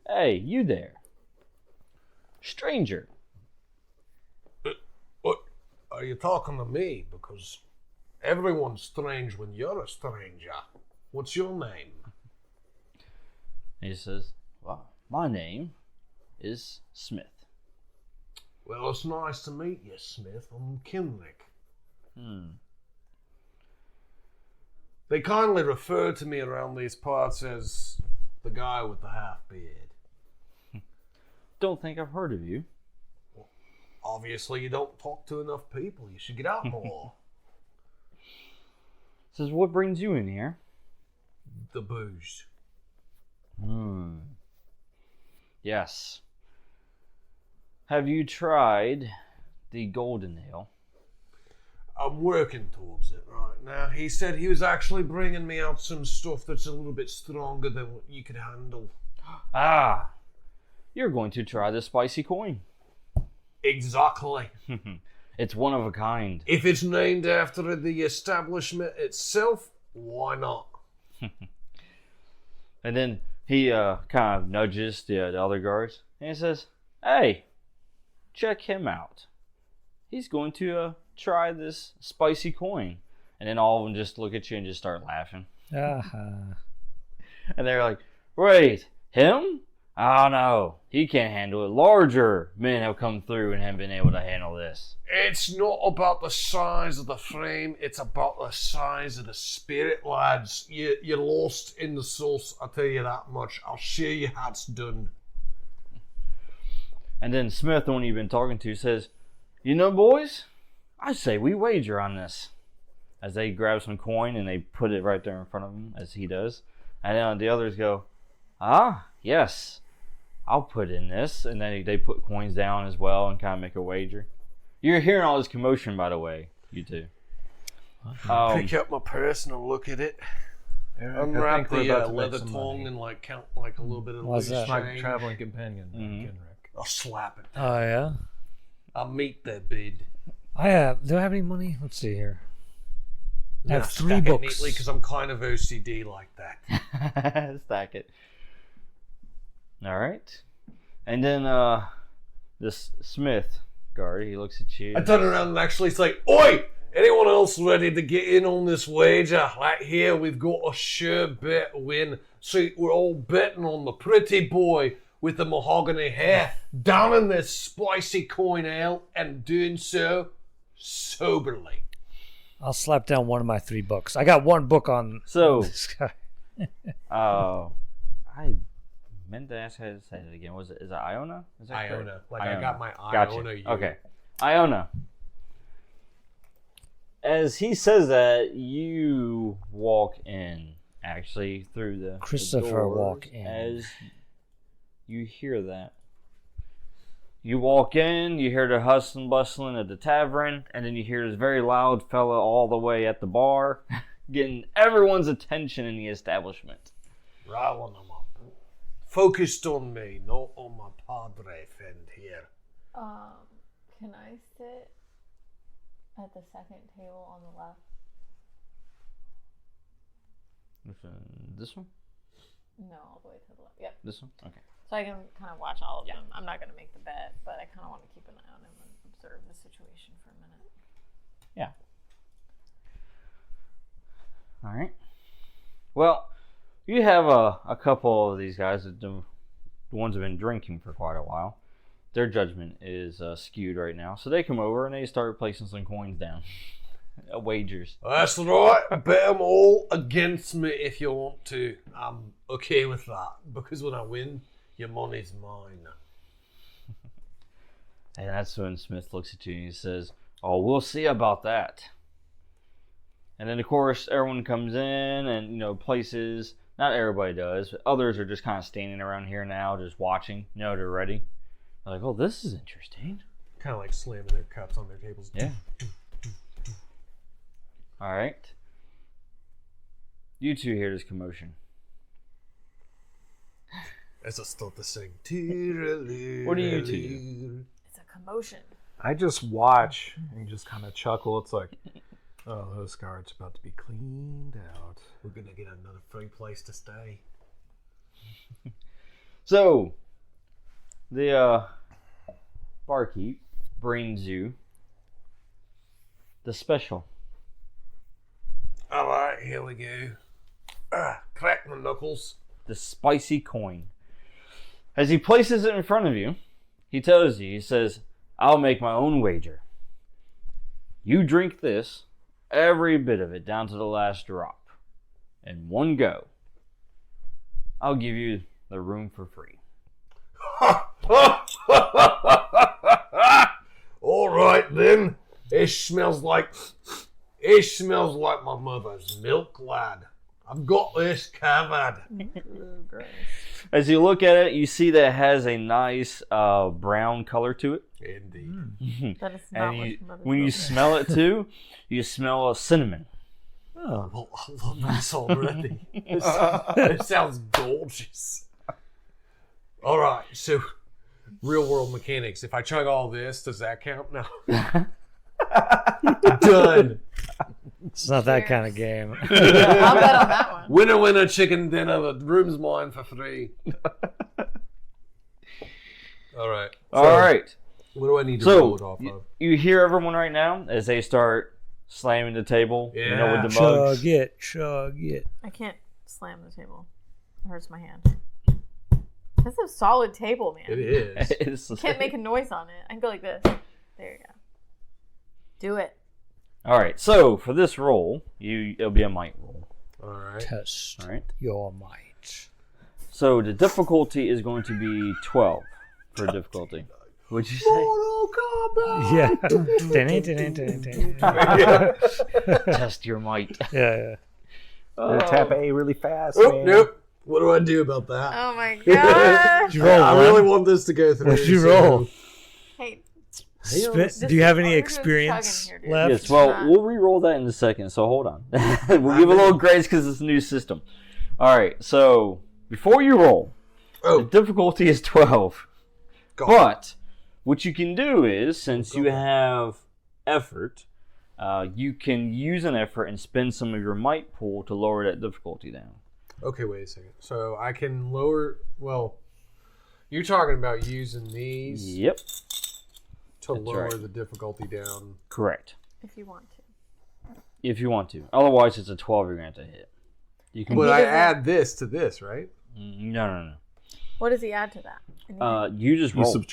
"Hey, you there, stranger." What? Are you talking to me? Because everyone's strange when you're a stranger. What's your name? And he says, "Well, my name is Smith." Well, it's nice to meet you, Smith. I'm Kenrick. They kindly refer to me around these parts as the guy with the half beard. Don't think I've heard of you. Well, obviously, you don't talk to enough people. You should get out more. Says, "What brings you in here?" The booze. Yes. Have you tried the golden ale? I'm working towards it right now. He said he was actually bringing me out some stuff that's a little bit stronger than what you could handle. Ah, you're going to try the spicy coin. Exactly. It's one of a kind. If it's named after the establishment itself, why not? And then he kind of nudges the other guards and he says, "Hey, check him out. He's going to try this spicy coin." And then all of them just look at you and just start laughing. And they're like, "Wait, him? Oh no, he can't handle it. Larger men have come through and have been able to handle this." It's not about the size of the frame, it's about the size of the spirit, lads. You're lost in the sauce, I'll tell you that much. I'll show you how it's done. And then Smith, the one you've been talking to, says, "You know, boys, I say we wager on this." As they grab some coin and they put it right there in front of him, as he does. And then the others go, "Ah, yes, I'll put in this." And then they put coins down as well and kind of make a wager. You're hearing all this commotion, by the way, you two. Pick up my purse and I'll look at it. Unwrap the leather tongue and count a little bit of What's loose that? My change. traveling companion, Kenrick. I'll slap it. Oh, yeah? I'll meet that bid. Do I have any money? Let's see here. I have 3 Stack books. it neatly because I'm kind of OCD like that. Stack it. All right. And then this Smith guard, he looks at you. I turn around and actually say, "Oi! Anyone else ready to get in on this wager? Right here, we've got a sure bet win. See, we're all betting on the pretty boy with the mahogany hair down in this spicy coin ale, and doing so soberly." I'll slap down one of my 3 books. I got 1 book on So, this guy. I meant to ask how to say it again. Is it Iona? Is that correct? Iona. I Iona. got my Gotcha. Iona. Okay. Iona. As he says that, you walk in, actually, through the Christopher doors. walk in. As you hear that. You walk in, you hear the hustling bustling at the tavern, and then you hear this very loud fella all the way at the bar, getting everyone's attention in the establishment. Riling them up. Focused on me, not on my padre friend here. Can I sit at the second table on the left? This one? No, all the way to the left. Yep. This one? Okay. So I can kind of watch all of them. I'm not going to make the bet, but I kind of want to keep an eye on him and observe the situation for a minute. Yeah. All right. Well, you have a couple of these guys, the ones who've been drinking for quite a while. Their judgment is skewed right now. So they come over and they start placing some coins down. Wagers. That's right. Bet them all against me if you want to. I'm okay with that. Because when I win, your money's mine. And that's when Smith looks at you and he says, "Oh, we'll see about that." And then, of course, everyone comes in and, places. Not everybody does, but others are just kind of standing around here now, just watching. They're ready. They're like, "Oh, this is interesting." Kind of like slamming their cups on their tables. Yeah. All right. You two hear this commotion. As I start to sing. What do you two do? It's a commotion. I just watch and just kind of chuckle. It's like, oh, those guards about to be cleaned out. We're going to get another free place to stay. So, the barkeep brings you the special. All right, here we go. Crack my knuckles. The spicy coin. As he places it in front of you, he tells you, he says, "I'll make my own wager. You drink this, every bit of it, down to the last drop. In one go. I'll give you the room for free." All right, then. It smells like my mother's milk, lad. I've got this covered. As you look at it, you see that it has a nice brown color to it. Indeed. That is not And what when you smell it too, you smell cinnamon. Oh, Well, I love this already. It sounds gorgeous. All right, so real world mechanics. If I chug all this, does that count? No. Done. It's not that kind of game. I'll bet on that one. Winner, winner, chicken dinner. The room's mine for free. All right. All right. What do I need to roll it So off of? you hear everyone right now as they start slamming the table. Yeah. With the mugs. Chug it. I can't slam the table. It hurts my hand. That's a solid table, man. It is. It's- You can't make a noise on it. I can go like this. There you go. Do it. All right. So for this roll, it'll be a might roll. All right. Test All right. your might. So the difficulty is going to be 12 for difficulty. What'd you say? Mortal Kombat. Yeah. Test your might. Yeah. Better tap A really fast, Oh, man. nope. What do I do about that? Oh my gosh. Did you roll I one? really want this to go through. What'd you so- roll? Hey, Do you have any This is experience chugging here, dude. left? Yes, well, we'll re-roll that in a second, so hold on. We'll give a little grace because it's a new system. All right, so before you roll, the Oh, difficulty is 12. God. But what you can do is, since you have effort, you can use an effort and spend some of your might pool to lower that difficulty down. Okay, wait a second. So I can lower. Well, you're talking about using these Yep, to that's lower right. the difficulty down. correct. If you want to. If you want to. Otherwise, it's a 12 you're going to have to hit. You can. But he I doesn't- add this to this, right? No. What does he add to that? Anything? You just You, roll.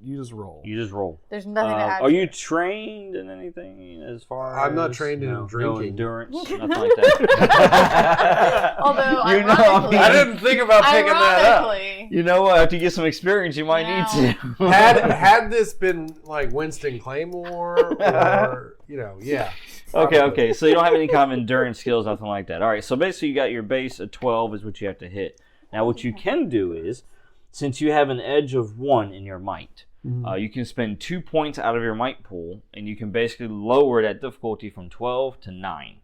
you just roll. You just roll. There's nothing to add. Are to you it. trained in anything as far I'm not as- trained in no drinking. endurance, nothing like that. Although, You know, ironically, I didn't think about picking that up. ironically, You know what? To get some experience, you might need to. Had this been like Winston Claymore or yeah. Okay. So you don't have any kind of endurance skills, nothing like that. All right. So basically, you got your base of 12 is what you have to hit. Now, what you can do is, since you have an edge of 1 in your might, you can spend 2 points out of your might pool, and you can basically lower that difficulty from 12 to 9.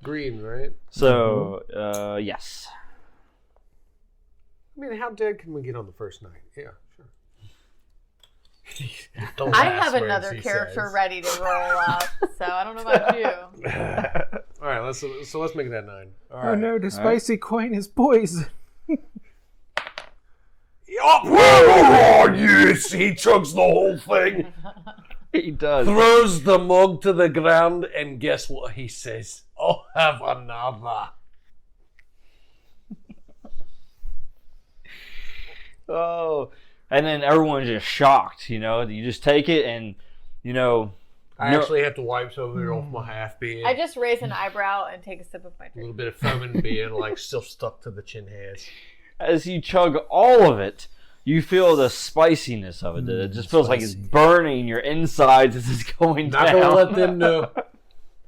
Green, right? So, yes. I mean, how dead can we get on the first night? Yeah, sure. The I last have words another he character says. ready to roll up, so I don't know about you. All right, let's make that 9. All right. Oh no, the spicy coin is poison. Oh, yes, he chugs the whole thing. He does. Throws the mug to the ground, and guess what he says? I'll have another. Oh, and then everyone's just shocked. You just take it, and I actually have to wipe some of it off my half beard. I just raise an eyebrow and take a sip of my A drink. little bit of foaming beer, still stuck to the chin hairs. as you chug all of it, you feel the spiciness of it. It just feels like it's burning your insides as it's going Not down. gonna let them know.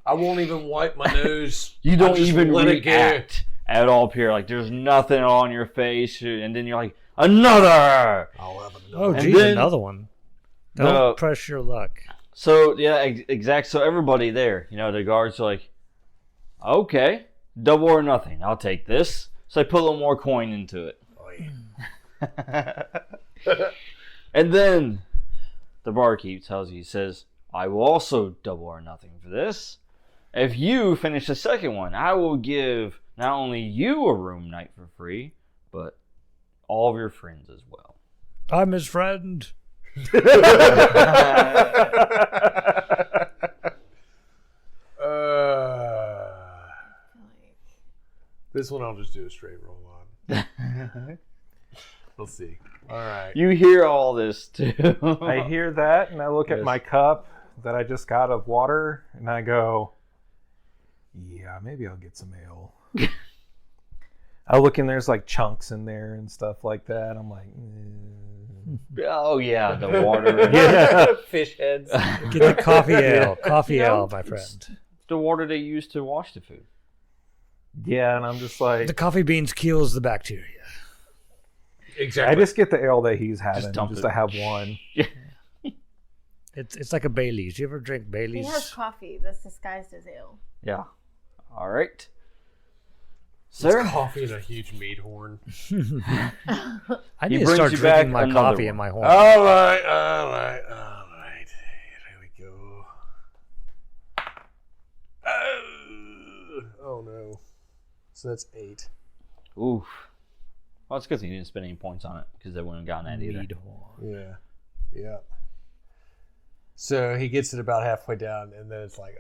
I won't even wipe my nose. You don't just even let it go. react at all, Pierre. Like there's nothing on your face, and then you're like, another. I'll have another. Oh, And geez, then- another one. Don't press your luck. So yeah, exact. So everybody there, the guards are like, okay, double or nothing. I'll take this. So I put a little more coin into it. Oh, yeah. And then the barkeep tells you, he says, I will also double or nothing for this. If you finish the second one, I will give not only you a room night for free, but all of your friends as well. I'm his friend. This one I'll just do a straight roll on. We'll see. All right. You hear all this too. I hear that, and I look at Yes. my cup that I just got of water, and I go, yeah, maybe I'll get some ale. I look and there's like chunks in there and stuff like that. I'm like, Oh yeah, the water. yeah. Fish heads. Get the coffee ale. Coffee ale, my friend. The water they use to wash the food. Yeah, and I'm just like, The coffee beans kills the bacteria. Exactly. I just get the ale that he's having, dump just it. to have one. It's like a Bailey's. You ever drink He Bailey's? has coffee that's disguised as ale. Yeah. All right. It's Sir? coffee in a huge meat horn. I He need to brings start you back drinking my another coffee one. in my horn. All right. Here we go. Oh no. So that's 8. Oof. Well, it's good thing you didn't spend any points on it because they wouldn't have gotten that either. Mead horn. Yeah. So he gets it about halfway down, and then it's like,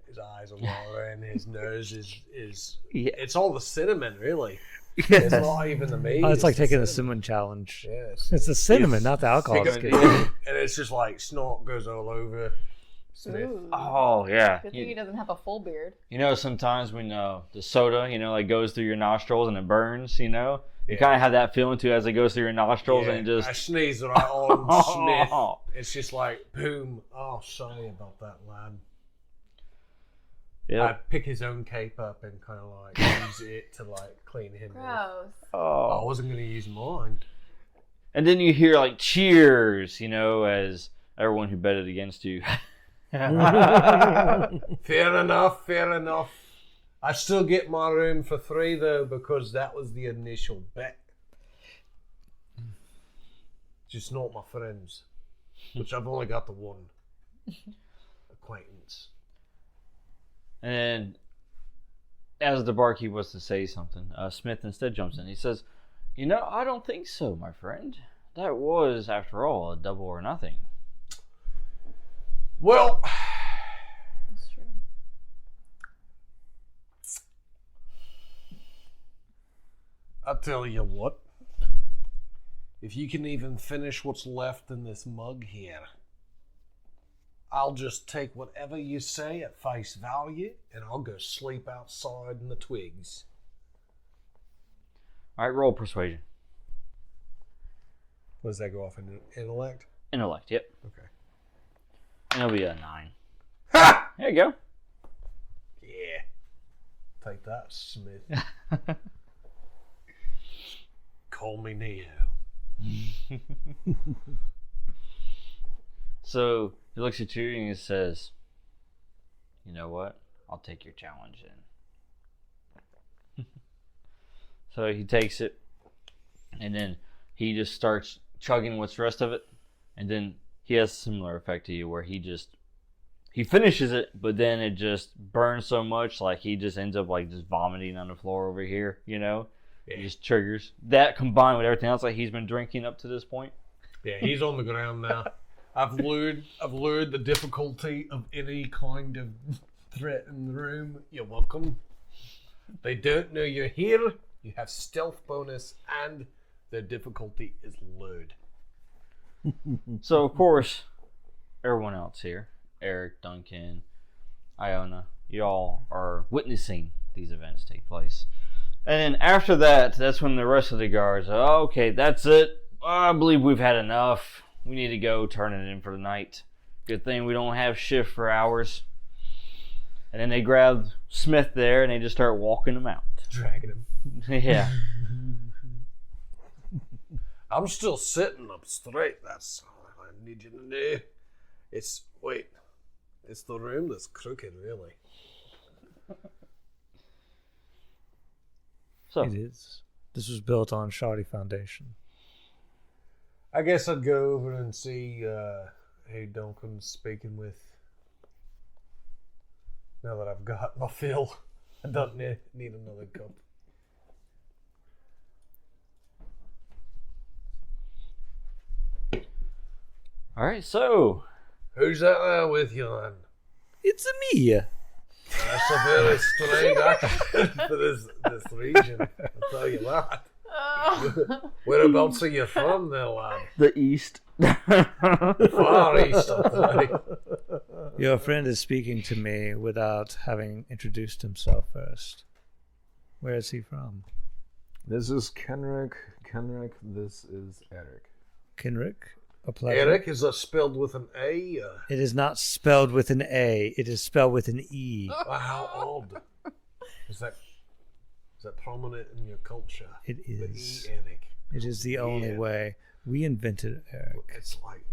his eyes are watering, his nose is Yeah. it's all the cinnamon, really. It's not even the meat. Oh, it's like taking the cinnamon. cinnamon challenge. Yes. It's the cinnamon, not the alcohol. Because- It's good. and it's just like snot goes all over Smith. Ooh. Oh, yeah. Good thing he doesn't have a full beard. Sometimes when the soda, like goes through your nostrils and it burns, you Yeah. kind of have that feeling too as it goes through your nostrils Yeah, and it just... I sneeze right on Smith. It's just like, boom. Oh, sorry about that, lad. I Yeah. pick his own cape up and kind of like use it to like clean him off. Gross. I Oh. wasn't going to use mine. And then you hear like cheers, as everyone who betted against you. Fair enough. I still get my room for 3 though, because that was the initial bet. Just not my friends, which I've only got the one acquaintance. And as the barkeep was to say something, Smith instead jumps in. He says, I don't think so, my friend. That was, after all, a double or nothing. Well, That's true. I'll tell you what. If you can even finish what's left in this mug here, I'll just take whatever you say at face value and I'll go sleep outside in the twigs. All right, roll persuasion. What does that go off in intellect? Intellect, yep. Okay. And it'll be a 9. Ha! There you go. Yeah. Take that, Smith. Call me Neo. So he looks at you and he says, you know what? I'll take your challenge in. So he takes it and then he just starts chugging what's the rest of it. And then he has a similar effect to you where he finishes it, but then it just burns so much, like he just ends up like just vomiting on the floor over here, Yeah. It just triggers that combined with everything else like he's been drinking up to this point. Yeah, he's on the ground now. I've learned the difficulty of any kind of threat in the room. You're welcome. They don't know you're here. You have stealth bonus, and their difficulty is lowered. So, of course, everyone else here, Eric, Duncan, Iona, y'all are witnessing these events take place. And then after that, that's when the rest of the guards are, oh, okay, that's it. I believe we've had enough. We need to go turn it in for the night. Good thing we don't have shift for hours. And then they grab Smith there and they just start walking him out. Dragging him. Yeah. I'm still sitting up straight. That's all I need you to know. It's the room that's crooked, really. So It is. This was built on shoddy foundation. I guess I'd go over and see who Duncan's speaking with. Now that I've got my fill, I don't need another cup. all right, so Who's that there with you then? It's me. That's a very strange accent for this region, I'll tell you that. Whereabouts are you from there, lad? the East. Far east, I'll say. Your friend is speaking to me without having introduced himself first. Where is he from? This is Kenrick. This is Eric. Kenrick? A pleasure. Eric, is that spelled with an A? It is not spelled with an A. It is spelled with an E. How odd. Is that prominent in your culture? It The is. E, Eric. It is the only Yeah. way. We invented Eric. It's like,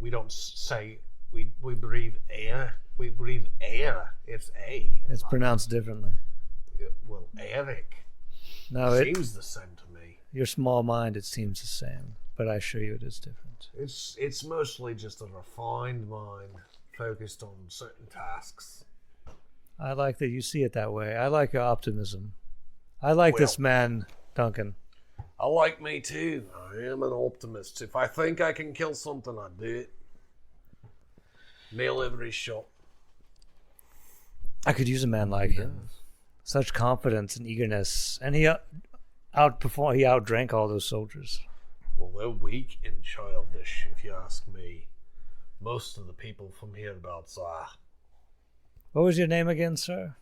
we don't say we breathe air. We breathe air. It's A. It's pronounced differently. Well, Eric No, it, seems the same to me. your small mind, it seems the same. But I assure you it is different. It's mostly just a refined mind focused on certain tasks. I like that you see it that way. I like your optimism. I like this man, Duncan. I like me too. I am an optimist. If I think I can kill something, I do it. Nail every shot. I could use a man like him. Such confidence and eagerness. And he outdrank all those soldiers. Well, they're weak and childish, if you ask me. Most of the people from hereabouts are. What was your name again, sir?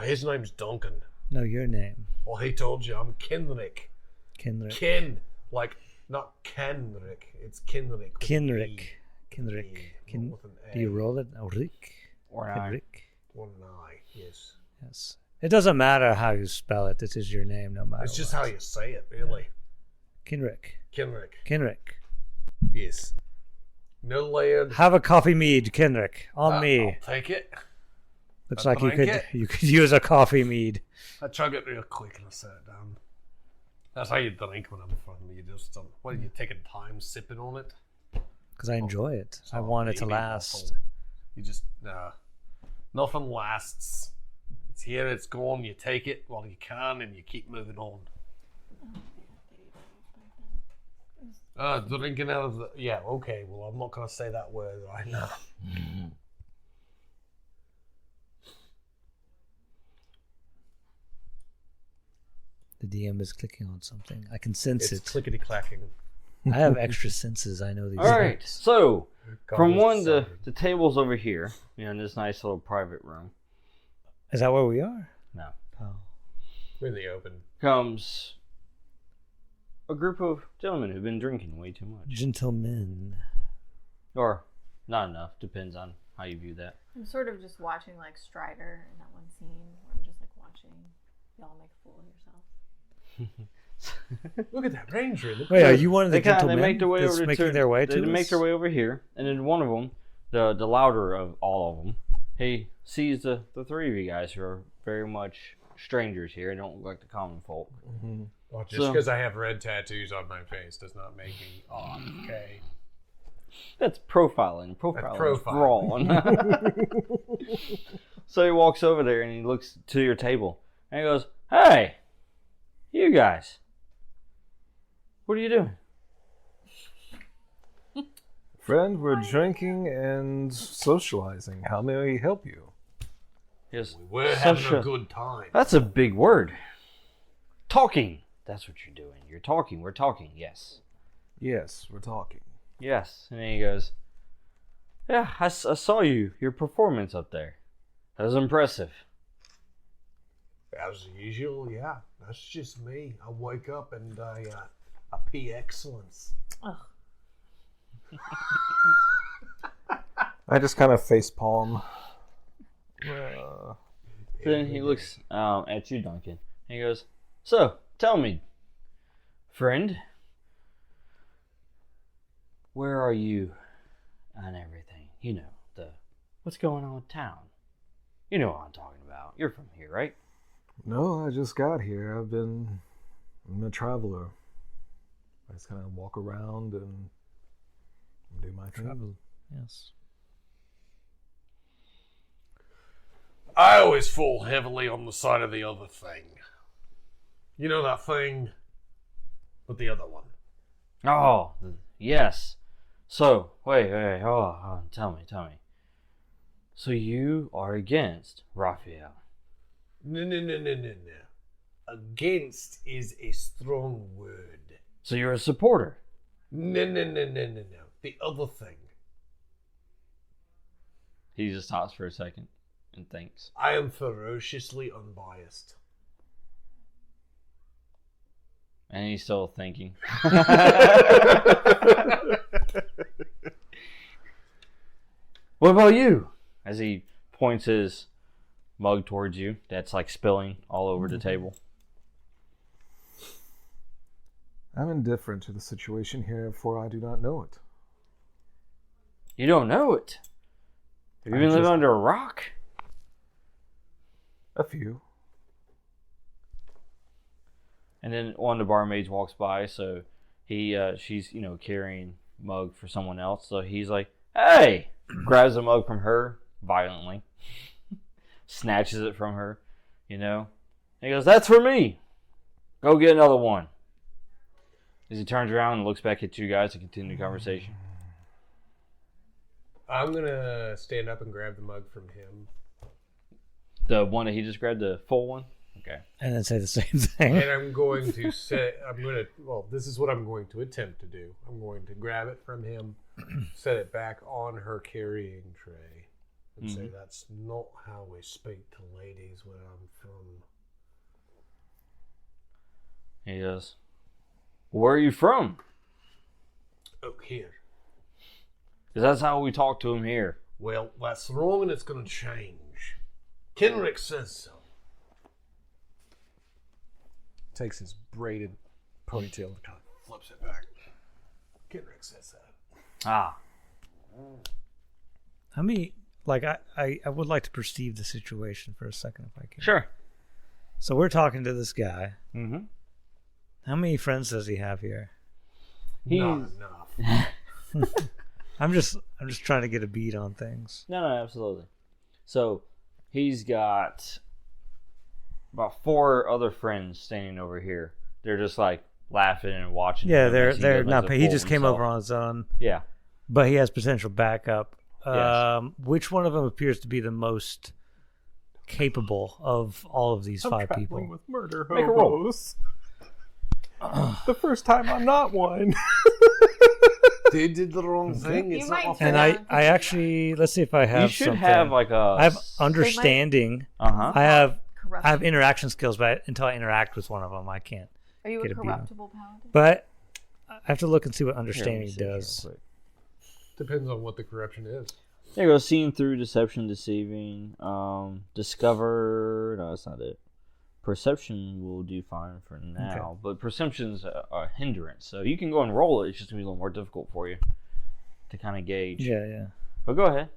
His name's Duncan. No, your name. Well, he told you I'm Kenrick. Kenrick. Ken, like not Kenrick. It's Kenrick. with an Kenrick. E. Kenrick. E, not with an A. Do you roll it? Oh, Rick. Or an I. Kenrick. One I. Yes. Yes. It doesn't matter how you spell it. This is your name, no matter. It's just what. how you say it, really. Kenrick. Kenrick. Kenrick. Yes. No layered. Have a coffee mead, Kenrick. On me. I'll take it. Looks I like you drink could it. you could use a coffee mead. I chug it real quick and I set it down. That's how you drink when I'm in front of me. You just what are you taking time sipping on it? Because I enjoy it. I Oh, want it to baby, last. awful. You just nothing lasts. It's here, it's gone. You take it while you can, and you keep moving on. Drinking out of the okay. Well, I'm not gonna say that word right now. The DM is clicking on something. I can sense It's it. clickety clacking. I have extra senses. I know these All right, things. so from one the tables over here, in this nice little private room, Is that where we are? No. Oh. We're in the open. comes a group of gentlemen who've been drinking way too much. Gentlemen. Or not enough, depends on how you view that. I'm sort of just watching like Strider in that one scene where I'm just like watching y'all make a fool of yourselves. Look at that ranger. Wait, are you one of the They kinda- gentlemen they make their way that's over making to, their way they to us? make their way over here, and then one of them, the louder of all of them, he sees the three of you guys who are very much strangers here and don't look like the common folk. Well, just So- because I have red tattoos on my face does not make me odd. Okay. That's profiling. profiling. Wrong. So he walks over there and he looks to your table and he goes, "Hey, you guys, what are you doing?" Friend, we're drinking and socializing. How may we help you? Yes. We're having a good time. That's a big word. Talking. That's what you're doing. You're talking. We're talking. Yes. Yes, we're talking. Yes. And then he goes, yeah, I saw your performance up there. That was impressive. As usual, yeah. That's just me. I wake up and I pee excellence. Ugh. I just kind of face palm. Then he looks at you, Duncan. And he goes, so, tell me, friend, where are you on everything? You know, what's going on with town? You know what I'm talking about. You're from here, right? No, I just got here. I'm a traveler. I just kind of walk around and do my thing. Travel. Yes. I always fall heavily on the side of the other thing. You know that thing, but the other one. Oh, yes. So, wait, hold on. Tell me. So you are against Raphael? No. Against is a strong word. So you're a supporter? No. The other thing. He just stops for a second and thinks. I am ferociously unbiased. And he's still thinking. What about you? As he points his mug towards you, that's like spilling all over the table. I'm indifferent to the situation here, for I do not know it. You don't know it? Have you been living under a rock? A few. And then one of the barmaids walks by, so she's carrying a mug for someone else. So he's like, "Hey!" grabs a mug from her violently, snatches it from her, And he goes, "That's for me. Go get another one." As he turns around and looks back at you guys to continue the conversation. I'm gonna stand up and grab the mug from him. The one that he just grabbed, the full one? Okay. And then say the same thing. And I'm going to this is what I'm going to attempt to do. I'm going to grab it from him, set it back on her carrying tray, and say, "That's not how we speak to ladies where I'm from." He goes, "Where are you from?" "Oh, here." Because that's how we talk to him here. "Well, that's wrong and it's going to change. Kenrick says so." Takes his braided ponytail and kind of flips it back. Kenrick says that. Ah. How many, I would like to perceive the situation for a second if I can. Sure. So we're talking to this guy. Mm-hmm. How many friends does he have here? Not enough. I'm just trying to get a beat on things. No, absolutely. So he's got about 4 other friends standing over here. They're just like laughing and watching. Yeah, him as they're goes, not. like, He just came himself. over on his own. Yeah. But he has potential backup. Yes. Which one of them appears to be the most capable of all of these 5 traveling people? with murder Make a roll. hobos. The first time I'm not one. They did the wrong thing. It's You not might my say And fault. I actually, let's see if I have You should something. have like a. I have understanding. Uh-huh. I have Corruptible. interaction skills, but until I interact with one of them, I can't. Are you get a a beat on. corruptible paladin? But I have to look and see what Here, let me understanding see here does. real quick. Depends on what the corruption is. There you go. Seeing through, deception, deceiving, discover. No, that's not it. Perception will do fine for now, but perception's a hindrance. So you can go and roll it. It's just gonna be a little more difficult for you to kind of gauge. Yeah. But go ahead.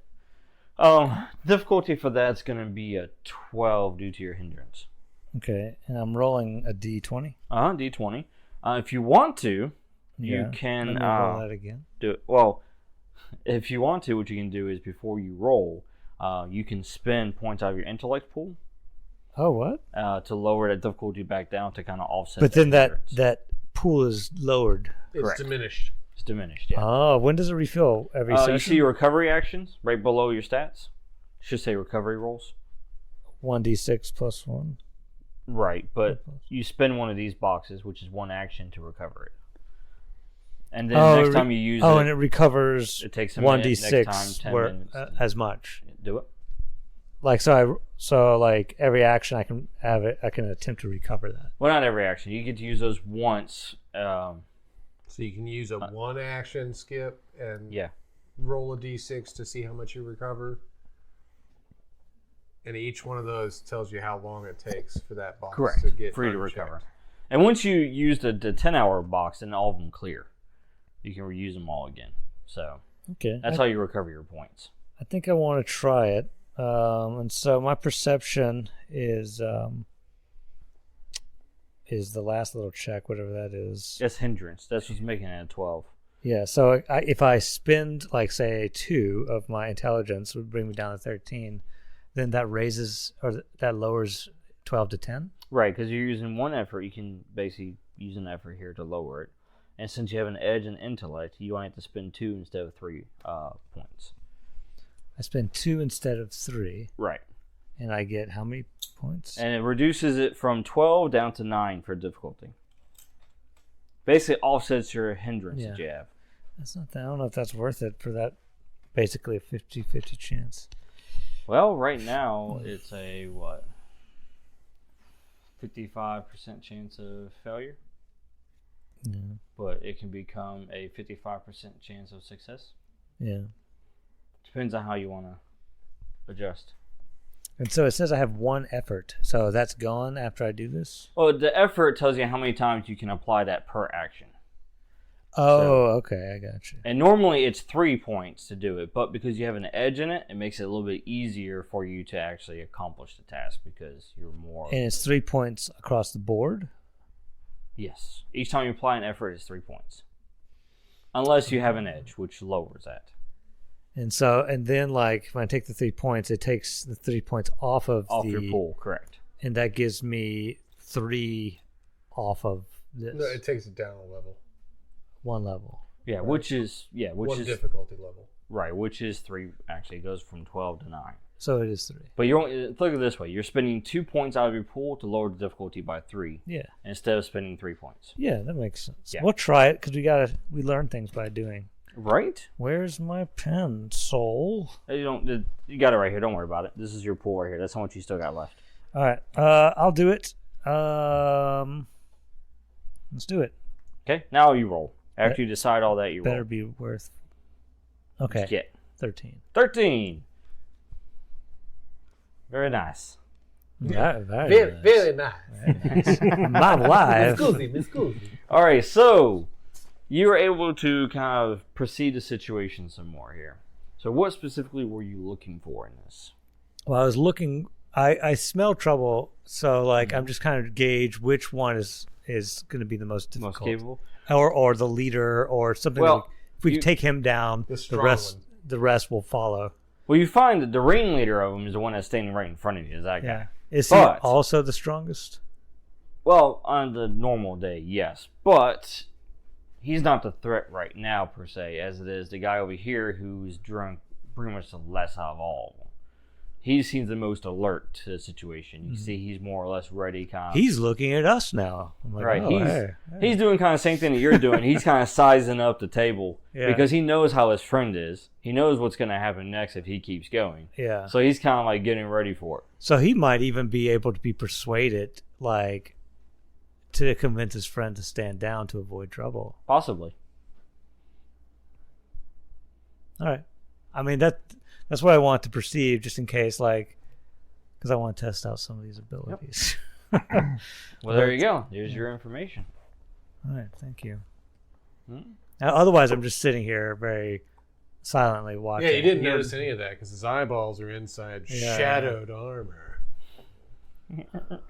Difficulty for that's gonna be a 12 due to your hindrance. Okay, and I'm rolling a d20. D20. If you want to, you Yeah. can Let me roll that again. do it. Well, if you want to, what you can do is before you roll, you can spend points out of your intellect pool Oh, what? to lower that difficulty back down to kind of offset. But then hindrance. that pool is lowered. It's Correct. diminished. It's diminished, yeah. Oh, when does it refill? Every session? You see your recovery actions right below your stats? Should say recovery rolls. 1d6 plus 1. Right, but you spend one of these boxes, which is one action to recover it. And then next time you use it... Oh, and it recovers it takes a minute, 1d6 next time, 10 where, minutes. as much. Do it. Like, like every action I can have it, I can attempt to recover that. Well, not every action. You get to use those once. So you can use a one action skip and roll a d6 to see how much you recover. And each one of those tells you how long it takes for that box to get for you to recover. And once you use the 10-hour box, then all of them clear. You can reuse them all again. So that's how you recover your points. I think I want to try it. And so my perception is the last little check, whatever that is. That's hindrance. That's what's making it a 12. Yeah, so if I spend, like, say, 2 of my intelligence, would bring me down to 13, then that raises, or that lowers 12 to 10? Right, because you're using one effort, you can basically use an effort here to lower it. And since you have an edge in intellect, you only have to spend 2 instead of 3 points. I spend 2 instead of 3. Right. And I get how many points? And it reduces it from 12 down to 9 for difficulty. Basically offsets your hindrance that you have. That's not that. I don't know if that's worth it for that, basically a 50-50 chance. Well, right now it's a 55% chance of failure. Yeah. But it can become a 55% chance of success. Yeah. Depends on how you want to adjust. And so it says I have 1 effort. So that's gone after I do this? Well, the effort tells you how many times you can apply that per action. Oh, okay, I got you. And normally it's 3 points to do it, but because you have an edge in it, it makes it a little bit easier for you to actually accomplish the task because you're more... And it's 3 points across the board? Yes. Each time you apply an effort, it's 3 points. Unless you have an edge, which lowers that. And so, and then, like, when I take the 3 points, it takes the 3 points off your pool, correct. And that gives me 3 off of this. No, it takes it down a level. 1 level. Yeah, right. which is one difficulty level. Right, which is 3. Actually, it goes from 12 to 9. So it is 3. But you're only, look at it this way: you're spending 2 points out of your pool to lower the difficulty by 3. Yeah. Instead of spending 3 points. Yeah, that makes sense. Yeah. We'll try it because we learn things by doing. Right? Where's my pencil? You got it right here. Don't worry about it. This is your pool right here. That's how much you still got left. All right. I'll do it. Let's do it. Okay. Now you roll. After you decide all that, you roll. Better be worth. Okay. Yeah. 13. 13. Very nice. Very Very nice. very nice. Very nice. My wife. Miss Goosey. All right. So you were able to kind of proceed the situation some more here. So what specifically were you looking for in this? Well, I was looking. I smell trouble, so like I'm just kind of gauge which one is going to be the most difficult, Most capable, or the leader, or something. Well, if we take him down, the rest will follow. Well, you find that the ringleader of them is the one that's standing right in front of you. Is that guy? Yeah. Is he also the strongest? Well, on the normal day, yes, but he's not the threat right now per se, as it is the guy over here who's drunk pretty much the less out of all of them. He seems the most alert to the situation. You see he's more or less ready, kind of. He's looking at us now. I'm like, right. Oh, he's doing kind of the same thing that you're doing. He's kind of sizing up the table because he knows how his friend is. He knows what's going to happen next if he keeps going. Yeah. So he's kind of like getting ready for it. So he might even be able to be persuaded, like, to convince his friend to stand down to avoid trouble. Possibly. All right. I mean, that's what I want to perceive, just in case, like, because I want to test out some of these abilities. Yep. Well, there you go. There's your information. All right. Thank you. Now, otherwise, I'm just sitting here very silently watching. Yeah, you didn't notice any of that because his eyeballs are inside shadowed armor.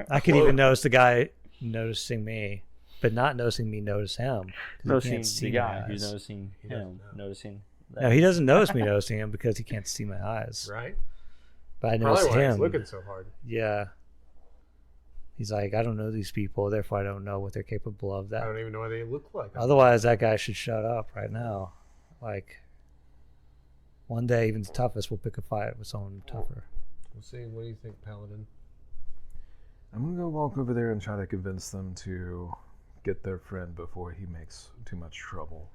I could even notice the guy noticing me, but not noticing me notice him. Noticing the guy who's noticing him, noticing that. No, he doesn't notice me noticing him because he can't see my eyes. Right? But I notice Probably why him. he's looking so hard. Yeah. He's like, I don't know these people, therefore I don't know what they're capable of. I That don't even know what they look like. otherwise, that guy should shut up right now. Like, one day, even the toughest will pick a fight with someone tougher. We'll see. What do you think, Paladin? I'm gonna go walk over there and try to convince them to get their friend before he makes too much trouble.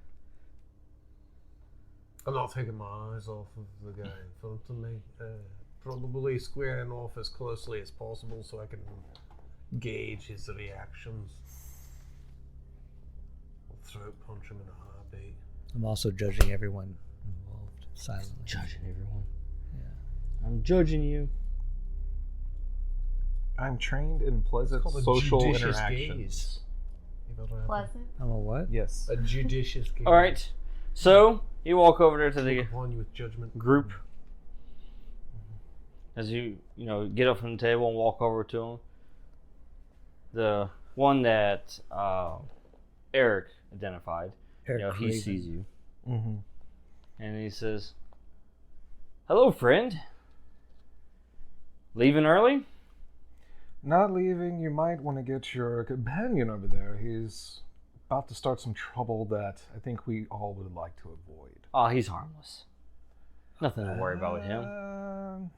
I'm not taking my eyes off of the guy in front of me. Probably squaring off as closely as possible so I can gauge his reactions. I'll throat punch him in a heartbeat. I'm also judging everyone involved silently. Judging everyone. Yeah. I'm judging you. I'm trained in pleasant It's called a social judicious interactions. gaze. You know that? Pleasant. I'm a what? Yes. A judicious gaze. All right. So you walk over there to Look the upon you with judgment. group. As you get up from the table and walk over to him. The one that Eric identified. Eric He Craven. sees you. Mm-hmm. And he says, "Hello, friend. Leaving early?" Not leaving, you might want to get your companion over there. He's about to start some trouble that I think we all would like to avoid. Oh, he's harmless. Nothing to worry about with him.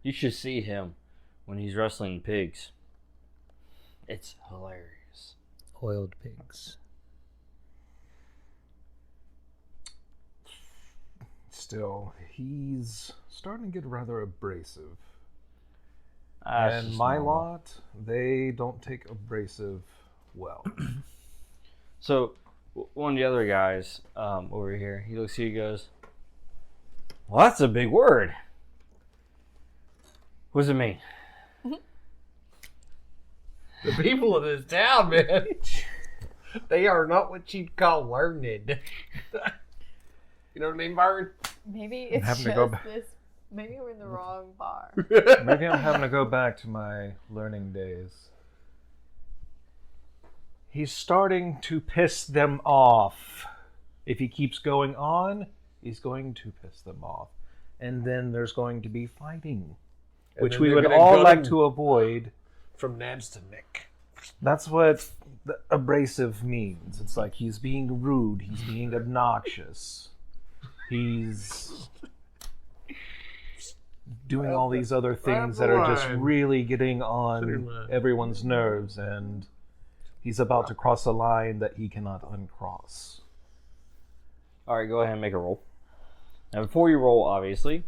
You should see him when he's wrestling pigs. It's hilarious. Oiled pigs. Still, he's starting to get rather abrasive. It's And just my normal. lot, they don't take abrasive well. So, one of the other guys over here, he looks at you and goes, "Well, that's a big word. What does it mean?" The people of this town, man, they are not what you'd call learned. You know what I mean, Byron? Maybe it's having just to go back. this. Maybe we're in the wrong bar. Maybe I'm having to go back to my learning days. He's starting to piss them off. If he keeps going on, he's going to piss them off. And then there's going to be fighting, And which then we they're would gonna all gun like him to avoid. from Nads to Nick. That's what the abrasive means. It's like he's being rude, he's being obnoxious. He's doing all these other things that are just line. really getting Clear on line. everyone's nerves, and he's about to cross a line that he cannot uncross. All right, go ahead and make a roll. Now, before you roll, obviously,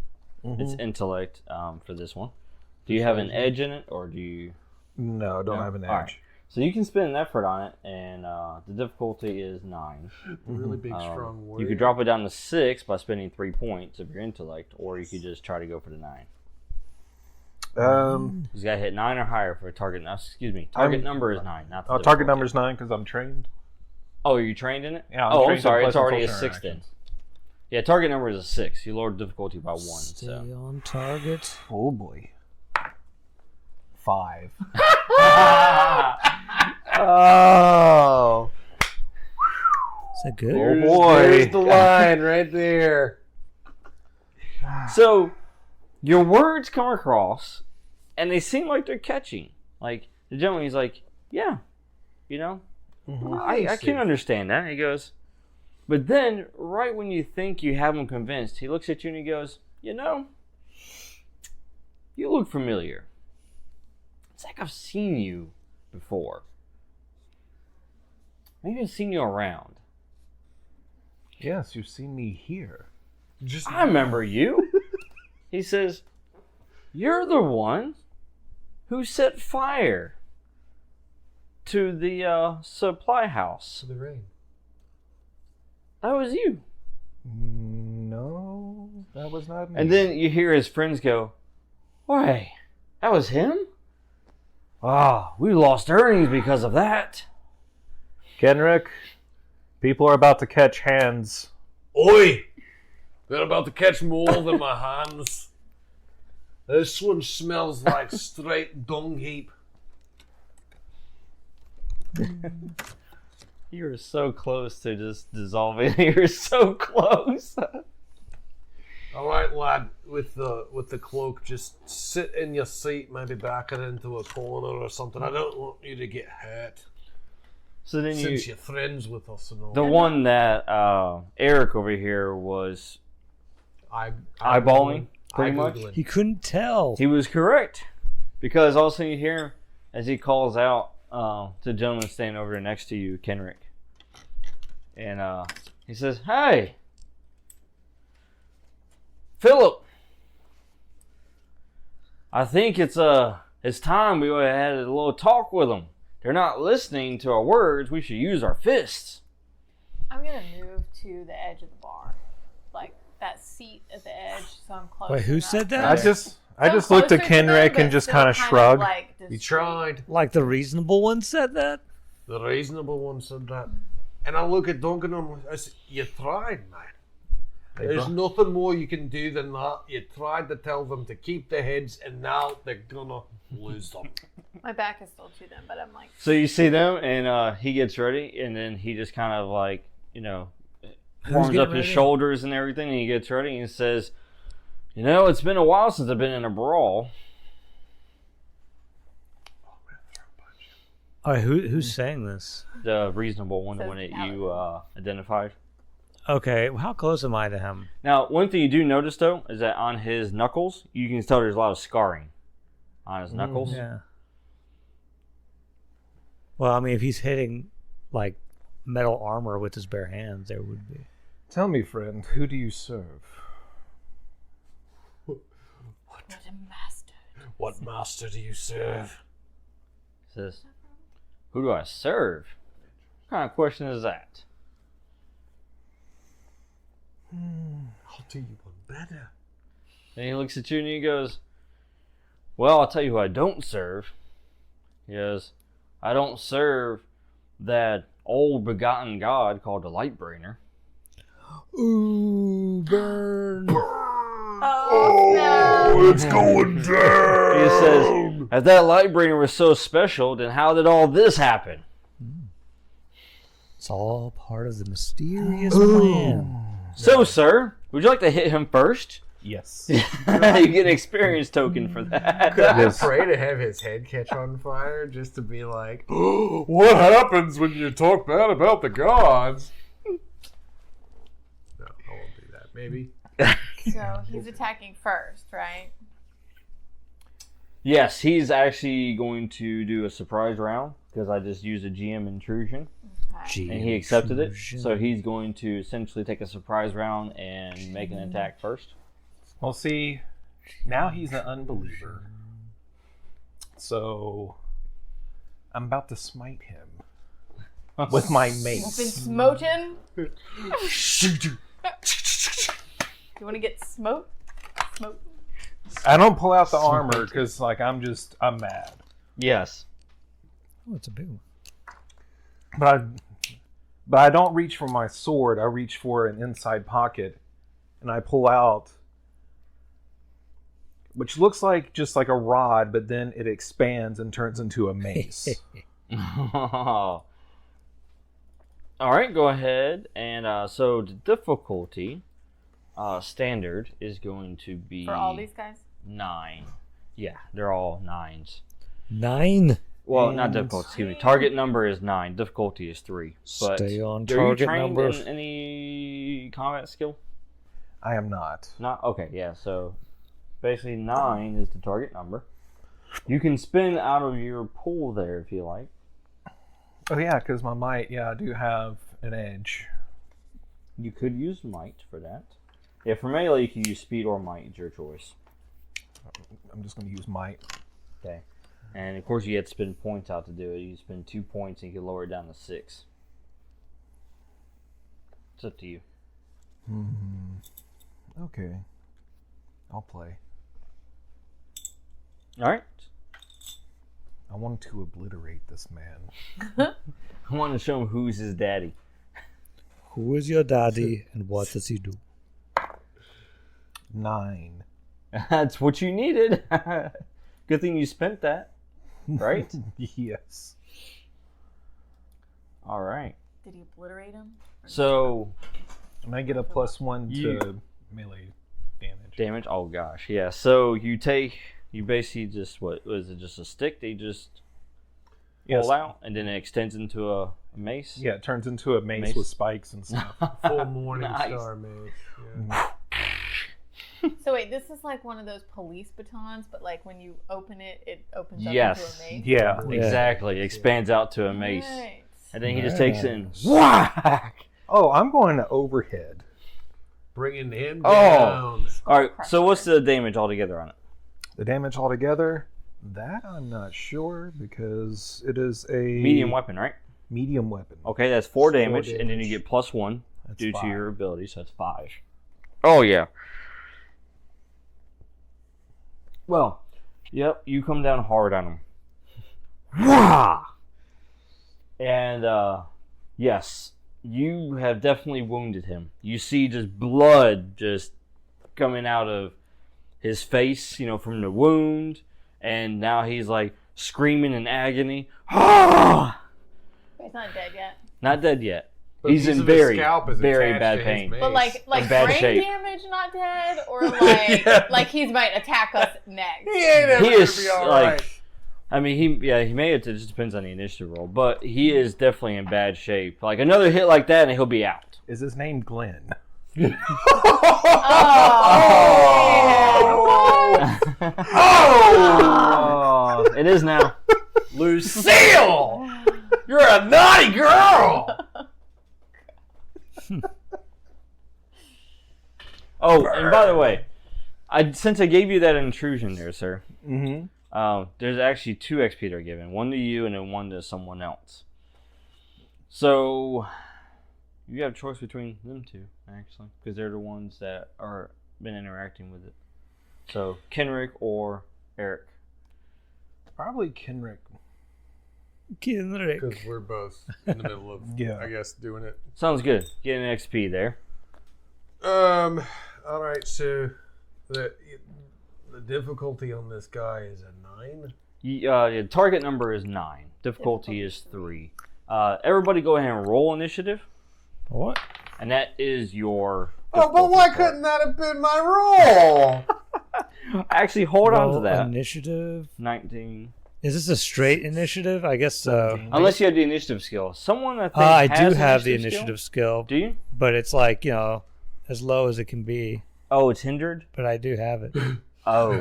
Mm-hmm. it's intellect for this one. Do you have an edge in it, or do you? No, I don't No? have an edge. All right. So you can spend an effort on it, and the difficulty is 9. Really big, strong word. You could drop it down to 6 by spending 3 points of your intellect, or you could just try to go for the 9. You got to hit 9 or higher for a target. Excuse me, target number is 9, not the Target difficulty. number's 9 because I'm trained. Oh, are you trained in it? Yeah, I'm oh, I'm trained in sorry. It's pleasant already a social 6 then. interactions. Yeah, target number is a 6. You lowered difficulty by 1. Stay So. on target. Oh boy. 5. Oh. Is that good? Oh boy. There's the line right there. So, your words come across, and they seem like they're catching. Like, the gentleman, he's like, yeah, I can understand that. He goes, but then, right when you think you have him convinced, he looks at you and he goes, you look familiar. It's like I've seen you before. Maybe I've seen you around. Yes, you've seen me here. I remember you. He says, you're the one who set fire to the supply house. To the rain. That was you. No, that was not me. And then you hear his friends go, why, that was him? Ah, we lost earnings because of that. Kenrick, people are about to catch hands. Oi! They're about to catch more than my hands. This one smells like straight dung heap. You're so close to just dissolving. You're so close. All right, lad, with the cloak, just sit in your seat, maybe back it into a corner or something. I don't want you to get hurt. So then Since you're friends with us and all. the one that Eric over here was eyeballing, pretty much. He couldn't tell. He was correct, because all of a sudden you hear as he calls out to the gentleman standing over there next to you, Kenrick, and he says, "Hey, Philip, I think it's time we had a little talk with them. They're not listening to our words. We should use our fists." I'm gonna move to the edge of the bar, like that seat at the edge, so I'm close. Wait, who enough. said that? I just looked at Closer to them, Kenrick but and just still kind of shrugged. like, You tried. Like the reasonable one said that? The reasonable one said that. And I look at Duncan and I say, you tried, man. There's nothing more you can do than that. You tried to tell them to keep their heads, and now they're gonna lose them. My back is still to them, but I'm like. So you see them, and he gets ready, and then he just kind of like, warms getting up his ready? shoulders and everything, and he gets ready and he says, "It's been a while since I've been in a brawl." All right, who's saying this? The reasonable one, the Says one that Alex. you identified. Okay, well, how close am I to him? Now, one thing you do notice, though, is that on his knuckles, you can tell there's a lot of scarring on his knuckles. Yeah. Well, I mean, if he's hitting like metal armor with his bare hands, there would be. Tell me, friend, who do you serve? What a master. What master do you serve? He says, "Who do I serve? What kind of question is that?" I'll do you one better. And he looks at you and he goes, "Well, I'll tell you who I don't serve." He goes, "I don't serve that old begotten god called the Lightbringer." Ooh, burn! Oh, no. It's going down! He says, "If that Lightbringer was so special, then how did all this happen?" It's all part of the mysterious plan. So, sir, would you like to hit him first? Yes. You get an experience token for that. I'm afraid to have his head catch on fire just to be like, What happens when you talk bad about the gods? no, I won't do that. Maybe. So he's attacking first, right? Yes, he's actually going to do a surprise round because I just used a GM intrusion. Okay. And he accepted it, so he's going to essentially take a surprise round and make an attack first. Well, see, now he's an unbeliever. So, I'm about to smite him with my You've been mace. smoten. You want to get smote? Smote. I don't pull out the armor because, I'm mad. Yes. Oh, it's a big one. But I don't reach for my sword. I reach for an inside pocket, and I pull out, which looks like just like a rod, but then it expands and turns into a mace. All right, go ahead. And so the difficulty standard is going to be For all these guys? 9. Yeah, they're all 9s. 9. Well, not difficulty, excuse me. Target number is 9. Difficulty is 3. But Stay on are target you trained number. in any combat skill? I am not. Not okay. Yeah. So basically, 9 is the target number. You can spin out of your pool there if you like. Oh yeah, because my might. Yeah, I do have an edge. You could use might for that. Yeah, for melee, you can use speed or might. It's your choice. I'm just going to use might. Okay. And of course, you had to spend points out to do it. You spend 2 points and you can lower it down to 6. It's up to you. Okay. I'll play. All right. I want to obliterate this man. I want to show him who's his daddy. Who is your daddy and what does he do? 9. That's what you needed. Good thing you spent that, right? Yes. All right. Did he obliterate him? So And I get a +1 You- to melee. damage. Damage? Oh gosh, yeah. So you basically just, what was it, just a stick that you just pull out, and then it extends into a mace? Yeah, it turns into a mace with spikes and stuff. Full morning Nice. star mace. Yeah. So wait, this is like one of those police batons, but like when you open it, it opens up Yes. into a mace. Yeah. Exactly. It expands out to a mace. Right. And then he just takes it and whack! Oh, I'm going to overhead. Bringing him Oh. down. Alright, so what's the damage altogether on it? The damage altogether, that I'm not sure because it is a Medium weapon, right? medium weapon. Okay, that's 4 damage, and then you damage. get +1 That's due to 5. your ability, so that's 5. Oh, yeah. Well, yep, you come down hard on him. Wah! And, yes, you have definitely wounded him. You see just blood just coming out of his face, from the wound, and now he's like screaming in agony. Ah! But he's not dead yet. Not dead yet. But He's piece in of his very, scalp is very attached bad to his pain. mace. But like bad brain shape. damage, not dead, or like Yeah. like he might attack us next. He ain't ever He gonna is be all like, right. I mean, he may have to, it just depends on the initiative roll, but he is definitely in bad shape. Like another hit like that, and he'll be out. Is his name Glenn? Oh, it is now. Lucille! You're a naughty girl! Oh, and by the way, since I gave you that intrusion there, sir, Mm-hmm. there's actually 2 XP that are given. 1 to you and then 1 to someone else. So, you have a choice between them 2, actually, because they're the ones that are been interacting with it. So, Kenrick or Eric. Probably Kenrick. Because we're both in the middle of, Yeah. I guess, doing it. Sounds good. Get an XP there. All right, so the difficulty on this guy is a 9. The target number is 9. Difficulty is 3. Everybody go ahead and roll initiative. What? And that is your... Oh, but difficulty why score. couldn't that have been my roll? Actually, hold on to Roll that. Initiative. 19. Is this a straight initiative? I guess so. Unless you have the initiative skill. Someone, I think, I has do an have the skill? initiative skill, Do you? but it's like, as low as it can be. Oh, it's hindered? But I do have it. Oh.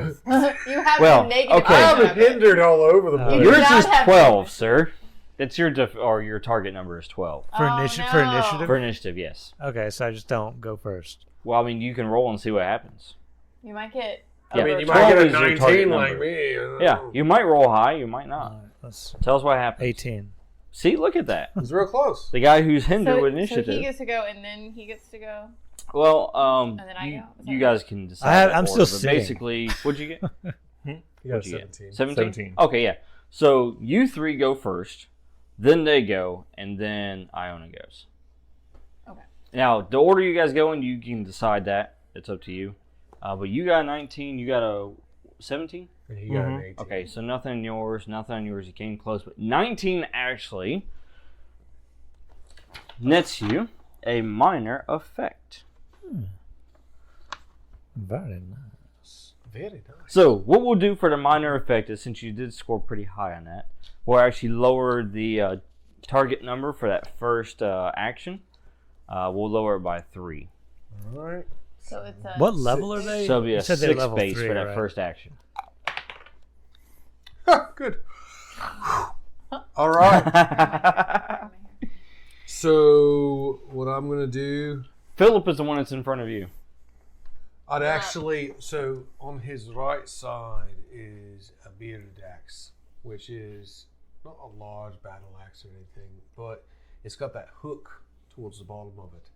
You have Well, the negative. okay. I'm of it. hindered all over the You place. do Yours not is have 12, to- sir. That's your your target number is 12. For, Oh, for no. initiative? For initiative, yes. Okay, so I just don't go first. Well, I mean, you can roll and see what happens. You might get. Yeah, I mean, over- you might get 12 a is your 19 target like number. me. I don't Yeah, know. you might roll high, you might not. That's Tell us what happens. 18. See, look at that. It's real close. The guy who's hindered So, with so initiative. he gets to go, and then he gets to go. Well, And then I you, go. Is that you right? guys can decide. I'm that still order, but sitting. basically, what'd you get? You got What'd you get? 17. 17? Okay, yeah. So you 3 go first, then they go, and then Iona goes. Okay. Now, the order you guys go in, you can decide that. It's up to you. But you got a 19, you got a 17? And he got an 18. Okay, so nothing on yours, nothing on yours. You came close, but 19 actually nets you a minor effect. Very nice. Very nice. So what we'll do for the minor effect is, since you did score pretty high on that, we'll actually lower the target number for that first action. We'll lower it by 3. All right. So it's a. What level are they? So it'll be You a said they're 6 level base 3, for that right? first action. Good. All right. So what I'm gonna do, Philip is the one that's in front of you. I'd actually, so on his right side is a bearded axe, which is not a large battle axe or anything, but it's got that hook towards the bottom of it.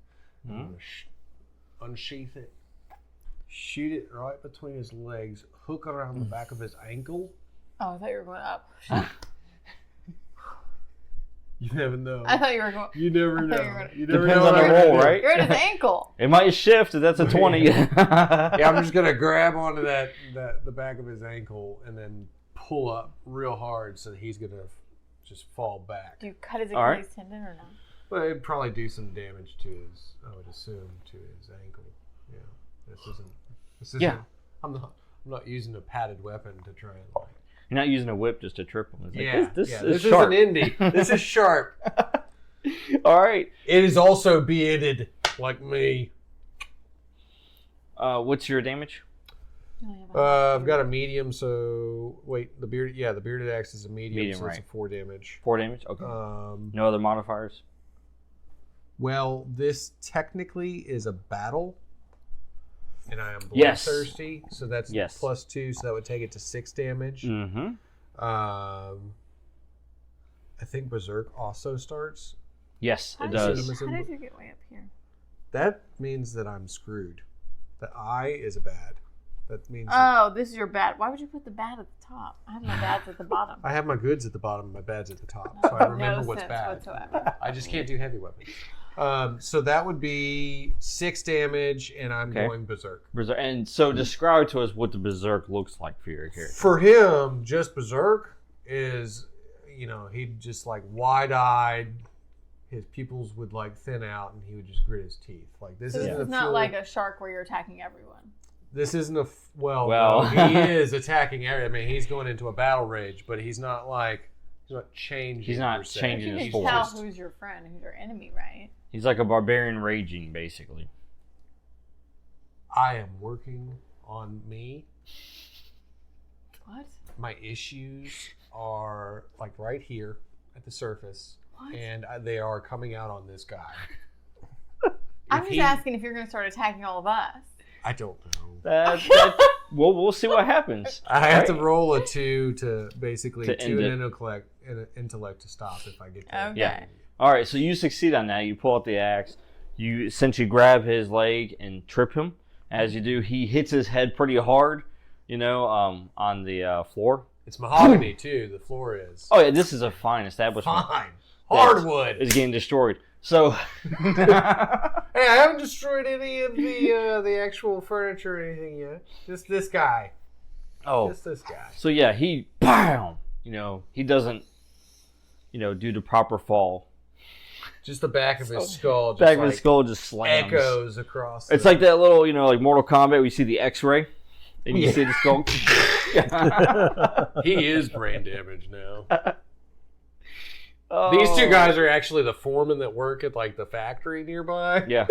I'm gonna unsheath it, shoot it right between his legs, hook around the back of his ankle. Oh, I thought you were going up. You never know. I thought you were going. You never I thought know. you were- You never Depends know on the what I'm gonna roll, do. right? You're at his ankle. It might shift if that's a 20. Yeah, I'm just gonna grab onto the back of his ankle and then pull up real hard so that he's gonna just fall back. Do you cut his All right. Achilles tendon or not? But it'd probably do some damage to his, I would assume, to his ankle. Yeah, this isn't This isn't, Yeah. I'm not using a padded weapon to try and like. You're not using a whip just to trip them. It's like, Yeah, this this is sharp. an indie. This is sharp. All right. It is also bearded like me. What's your damage? I've got a medium, so wait, the bearded axe is a medium, so it's a 4 damage. 4 damage. Okay. No other modifiers. Well, this technically is a battle, and I am Yes. bloodthirsty, so that's +2, so that would take it to 6 damage. Mm-hmm. I think Berserk also starts. Yes, How it did does. How did you get way up here? That means that I'm screwed. The eye is a bad. That means Oh, this is your bat. Why would you put the bat at the top? I have my bats at the bottom. I have my goods at the bottom, my bad's at the top, so I remember no what's sense bad. whatsoever. I just can't do heavy weapons. So that would be 6 damage, and I'm going Berserk. Berserk. And so describe to us what the Berserk looks like for your character. For him, just Berserk is, he'd just like wide-eyed. His pupils would like thin out, and he would just grit his teeth. Like this So isn't this is not like a shark where you're attacking everyone. This isn't a Well. no, he is attacking area. I mean, he's going into a battle rage, but he's not changing. He's not per se. changing You his can force. tell who's your friend, who's your enemy, right? He's like a barbarian raging, basically. I am working on me. What? My issues are like right here at the surface, What? and they are coming out on this guy. I'm just asking if you're going to start attacking all of us. I don't know. We'll see what happens. I have to roll a 2 to basically To 2 end in intellect to stop if I get to Okay. Yeah. All right, so you succeed on that. You pull out the axe. You essentially grab his leg and trip him. As you do, he hits his head pretty hard, on the floor. It's mahogany too. The floor is. Oh yeah, this is a fine establishment. Fine. Hardwood. It's getting destroyed. So, Hey, I haven't destroyed any of the actual furniture or anything yet. Just this guy. Just this guy. So yeah, he, bam. He doesn't, do the proper fall. Just the back of his skull. Just Back of his skull just slams. echoes across. It's like that little, like Mortal Kombat, where you see the X-ray, and you see the skull. He is brain damaged now. Oh. These two guys are actually the foremen that work at like the factory nearby. Yeah.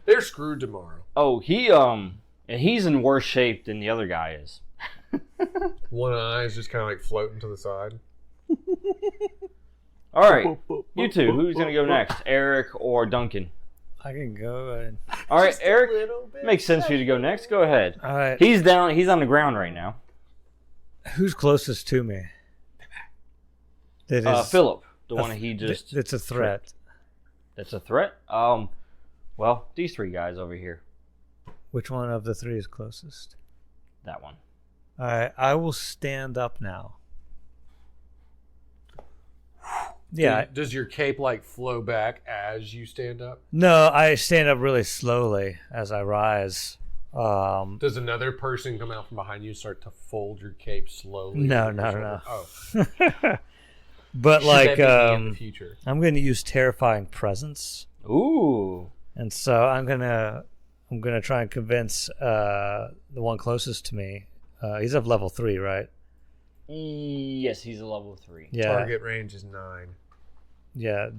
They're screwed tomorrow. Oh, and he's in worse shape than the other guy is. One eye is just kind of like floating to the side. All right, you two, who's gonna go next, Eric or Duncan? I can go ahead. All right, Just a Eric, little bit. makes sense for you to go next. Go ahead. All right. He's down. He's on the ground right now. Who's closest to me? That is Philip, the one he just. It's a threat. That's a threat. Well, these 3 guys over here. Which one of the 3 is closest? That one. All right. I will stand up now. Yeah. Does your cape like flow back as you stand up? No, I stand up really slowly as I rise. Does another person come out from behind you and start to fold your cape slowly? No. Oh, But should like, that be in the future? I'm going to use terrifying presence, Ooh. and so I'm gonna try and convince the one closest to me. He's of level 3, right? Yes, he's a level 3. Yeah. Target range is 9. Yeah.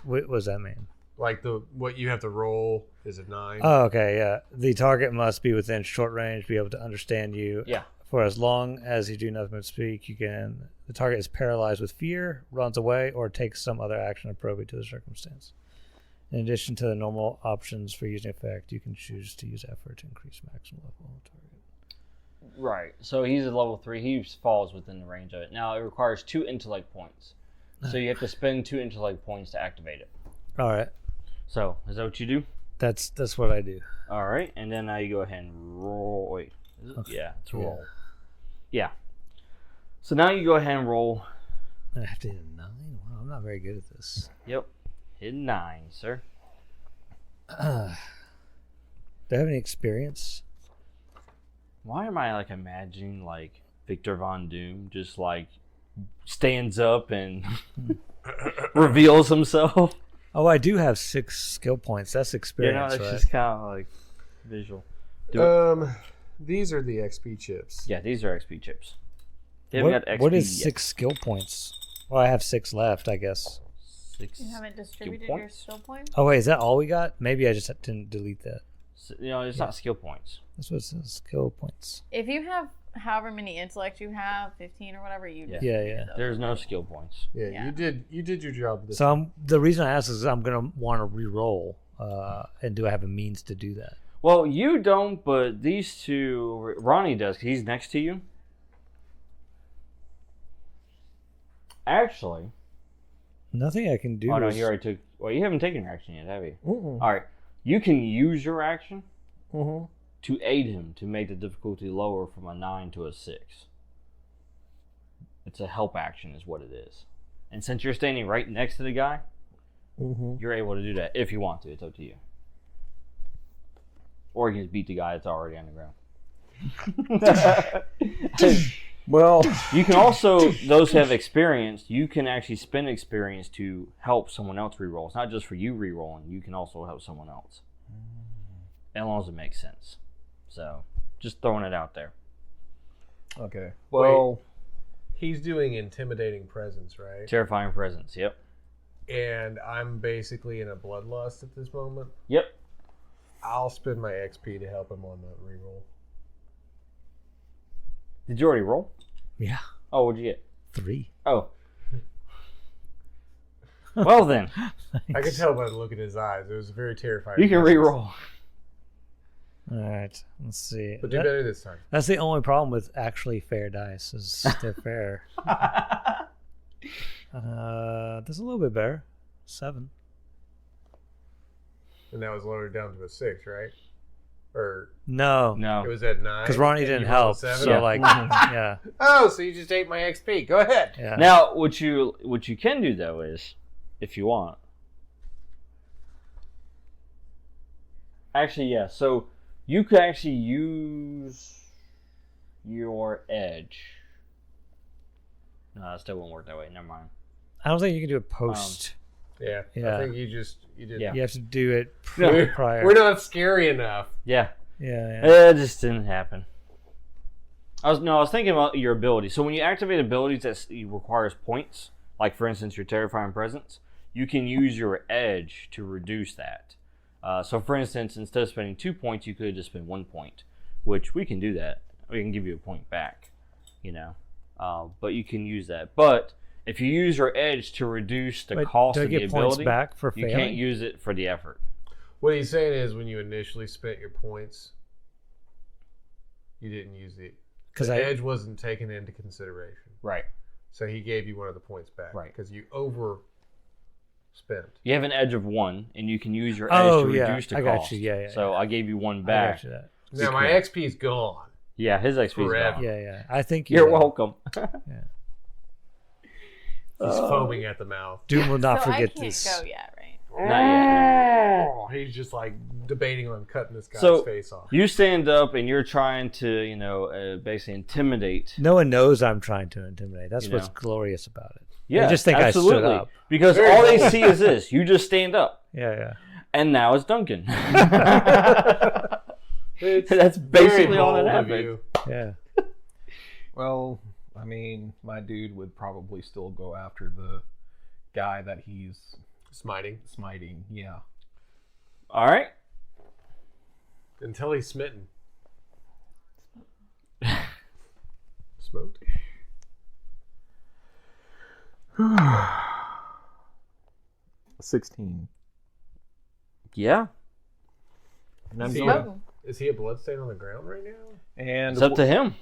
What does that mean? Like what you have to roll is a 9. Oh, okay. Yeah. The target must be within short range, be able to understand you. Yeah. For as long as you do nothing but speak, the target is paralyzed with fear, runs away, or takes some other action appropriate to the circumstance. In addition to the normal options for using effect, you can choose to use effort to increase maximum level of target. Right. So he's a level 3. He falls within the range of it. Now it requires 2 intellect points. So you have to spend 2 intellect points to activate it. All right. So is that what you do? That's what I do. All right, and then now you go ahead and roll. Wait, is it? Okay. Yeah, it's roll. Yeah. So now you go ahead and roll. I have to hit a 9? Wow, I'm not very good at this. Yep. Hit 9, sir. Do I have any experience? Why am I imagining Victor Von Doom just stands up and reveals himself? Oh, I do have 6 skill points. That's experience, That's right? just kind of visual. These are the XP chips. Yeah, these are XP chips. They haven't got XP what is yet. 6 skill points? Well, I have 6 left, I guess. 6 You haven't distributed skill your points? skill points? Oh, wait, is that all we got? Maybe I just didn't delete that. It's not skill points. That's what it says, skill points. If you have however many intellect you have, 15 or whatever, you Yeah. distributed those. There's no skill points. Yeah, Yeah. you did your job. This So the reason I asked is I'm going to want to re-roll. And do I have a means to do that? Well, you don't, but these two, Ronnie does. He's next to you. Actually, Nothing I can do. oh no, is- you already took. Well, you haven't taken your action yet, have you? Mm-mm. All right, you can use your action Mm-hmm. to aid him to make the difficulty lower from a 9 to a 6. It's a help action, is what it is. And since you're standing right next to the guy, Mm-hmm. you're able to do that if you want to. It's up to you. Or you can just beat the guy that's already on the ground. Well, You can also, those who have experience, you can actually spend experience to help someone else reroll. It's not just for you rerolling, you can also help someone else. As long as it makes sense. So, just throwing it out there. okay. Well, He's doing intimidating presence, right? Terrifying presence, yep. And I'm basically in a bloodlust at this moment. Yep. I'll spend my XP to help him on the reroll. Did you already roll? Yeah, Oh, what'd you get? 3. Oh. Well then, I could tell by the look in his eyes. It was very terrifying. you can reroll. All right, let's see. But do better this time. That's the only problem with actually fair dice is they're fair. That's a little bit better. 7. And that was lowered down to a 6, right? Or No, it No. was at 9. because Ronnie and didn't you rolled a help. 7? So Yeah. like, yeah, Oh, so you just ate my XP. Go ahead. yeah. Now, what you can do though is, if you want. Actually, yeah. So you could actually use your edge. No, that still won't work that way. Never mind. I don't think you can do it post. Yeah. Yeah. I think you did. Yeah. You have to do it We're, prior. we're not scary enough. Yeah. Yeah. It just didn't happen. I was thinking about your ability. So when you activate abilities that requires points, like for instance your terrifying presence, you can use your edge to reduce that. So for instance, instead of spending 2 points, you could just spend 1 point, which we can do that. We can give you a point back, but you can use that. But if you use your edge to reduce the Wait, cost do I of the get points ability, back for you failing? can't use it for the effort. What he's saying is when you initially spent your points, you didn't use it. Because The I edge wasn't taken into consideration. Right. So he gave you one of the points back. Right. Because you overspent. You have an edge of 1, and you can use your edge to reduce the I got cost. you. Yeah. So I gave you 1 back. I got you that. Now my XP is gone. Yeah, his XP is Forever. gone. Yeah. I think You're welcome. He's foaming at the mouth. Doom will not So I forget can't this. go yet, right? Not yet. Oh, he's just like debating on cutting this guy's So face off. you stand up and you're trying to, basically intimidate. No one knows I'm trying to intimidate. That's You what's know. glorious about it. Yeah, They just think absolutely. I stood up. Because Very all they well. see is this. You just stand up. Yeah. And now it's Duncan. It's That's very basically all that bold of happened. you. Yeah. well, I mean, my dude would probably still go after the guy that he's Smiting. smiting. Yeah. All right. Until he's smitten. Smoked. 16. Yeah. And I'm Is he, going, Smoking. is he a bloodstain on the ground right now? and It's up to him.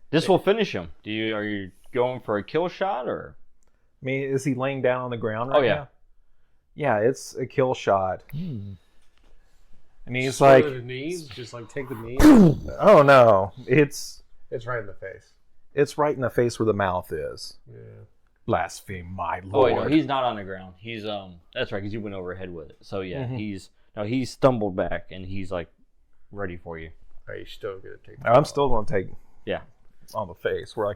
This will finish him. Are you going for a kill shot or? I mean, is he laying down on the ground right Oh, yeah. now? Yeah, it's a kill shot. Hmm. And he's Just like, go to the knees, just like take the knee. oh no, it's It's right in the face. right in the face where the mouth is. Yeah. Blaspheme my Oh wait, lord. no, he's not on the ground. He's that's right, because you went overhead with it. So yeah, Mhm. he's stumbled back and he's like ready for you. Are you still gonna take? I'm still going to take Yeah. on the face. Where I'm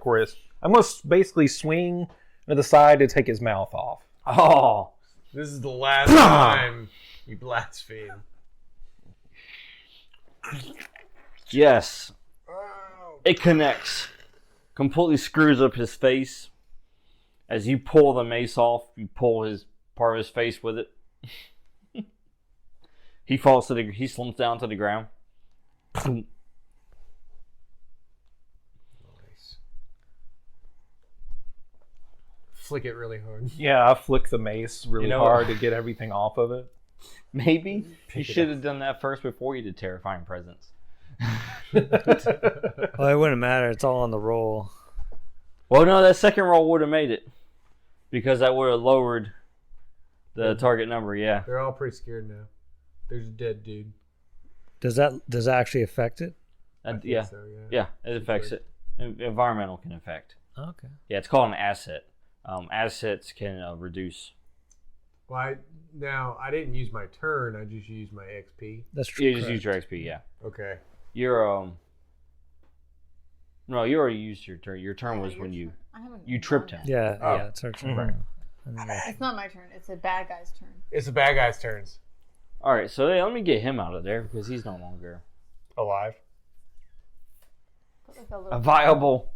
going to basically swing to the side to take his mouth off. Oh, This is the last time you blaspheme. Yes. Oh. It connects. Completely screws up his face. As you pull the mace off, you pull his part of his face with it. He falls to he slumps down to the ground. Nice. Flick it really hard. Yeah, I flick the mace really You know- hard to get everything off of it. Maybe you Pick it should up. have done that first before you did terrifying presence. Well, it wouldn't matter. It's all on the roll. Well, no, that second roll would have made it because that would have lowered the target number. Yeah. They're all pretty scared now. There's a dead dude. Does that actually affect it? I think Yeah. so, Yeah, it affects it. Environmental can affect. Okay. Yeah, it's called an asset. Assets can reduce. Well, I didn't use my turn. I just used my XP. That's true. You just use your XP. Yeah. Okay. You're No, you already used your turn. Your turn was when you tripped him. Yeah, Oh. yeah, it's our turn. Mhm. And then- It's not my turn. It's a bad guy's turn. It's the bad guy's turns. All right, so let me get him out of there because he's no longer Alive. Put like a a little, viable.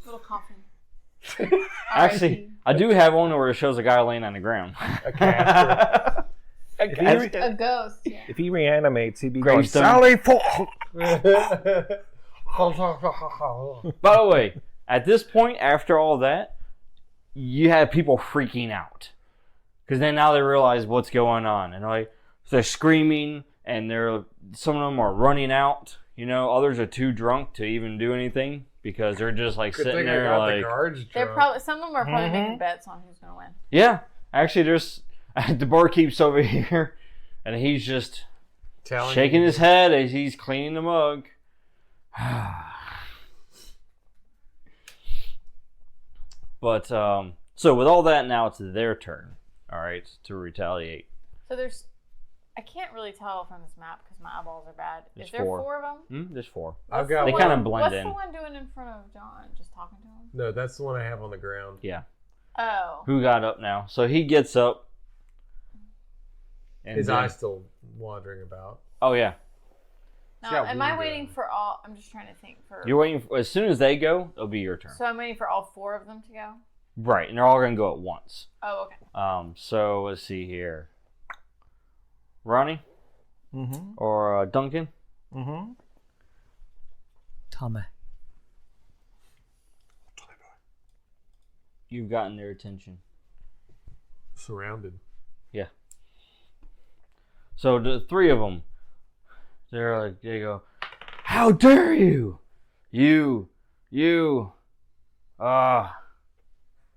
little coffin. Actually, I do have one where it shows a guy laying on the ground. A caster. A ghost. Yeah. If he reanimates, he'd be going, Gravestone. Sally Ford! By the way, at this point, after all that, you have people freaking out because then now they realize what's going on, and they're screaming, and some of them are running out. Others are too drunk to even do anything because they're just like Good sitting thing I there got like, the guards They're drunk. probably some of them are probably Mm-hmm. making bets on who's gonna win. yeah. Actually, there's the barkeep's over here, and he's just Telling shaking you. his head as he's cleaning the mug. But so with all that, now it's their turn. All right, to retaliate. So I can't really tell from this map because my eyeballs are bad. There's Is there four. 4 of them? There's 4. I've got They one. kind of blend What's in. the one doing in front of John? Just talking to him? No, that's the one I have on the ground. Yeah. Oh. Who got up now? So he gets up. And His then- eye's still wandering about. Oh yeah. Now, got am I wound waiting on. for all? I'm just trying to think for. You're waiting as soon as they go, it'll be your turn. So I'm waiting for all 4 of them to go. Right, and they're all gonna go at once. Oh, okay. So let's see here. Ronnie Mm-hmm. or Duncan? Mm-hmm. Tommy. You've gotten their attention. Surrounded. Yeah. So the 3 of them, they go, "How dare you?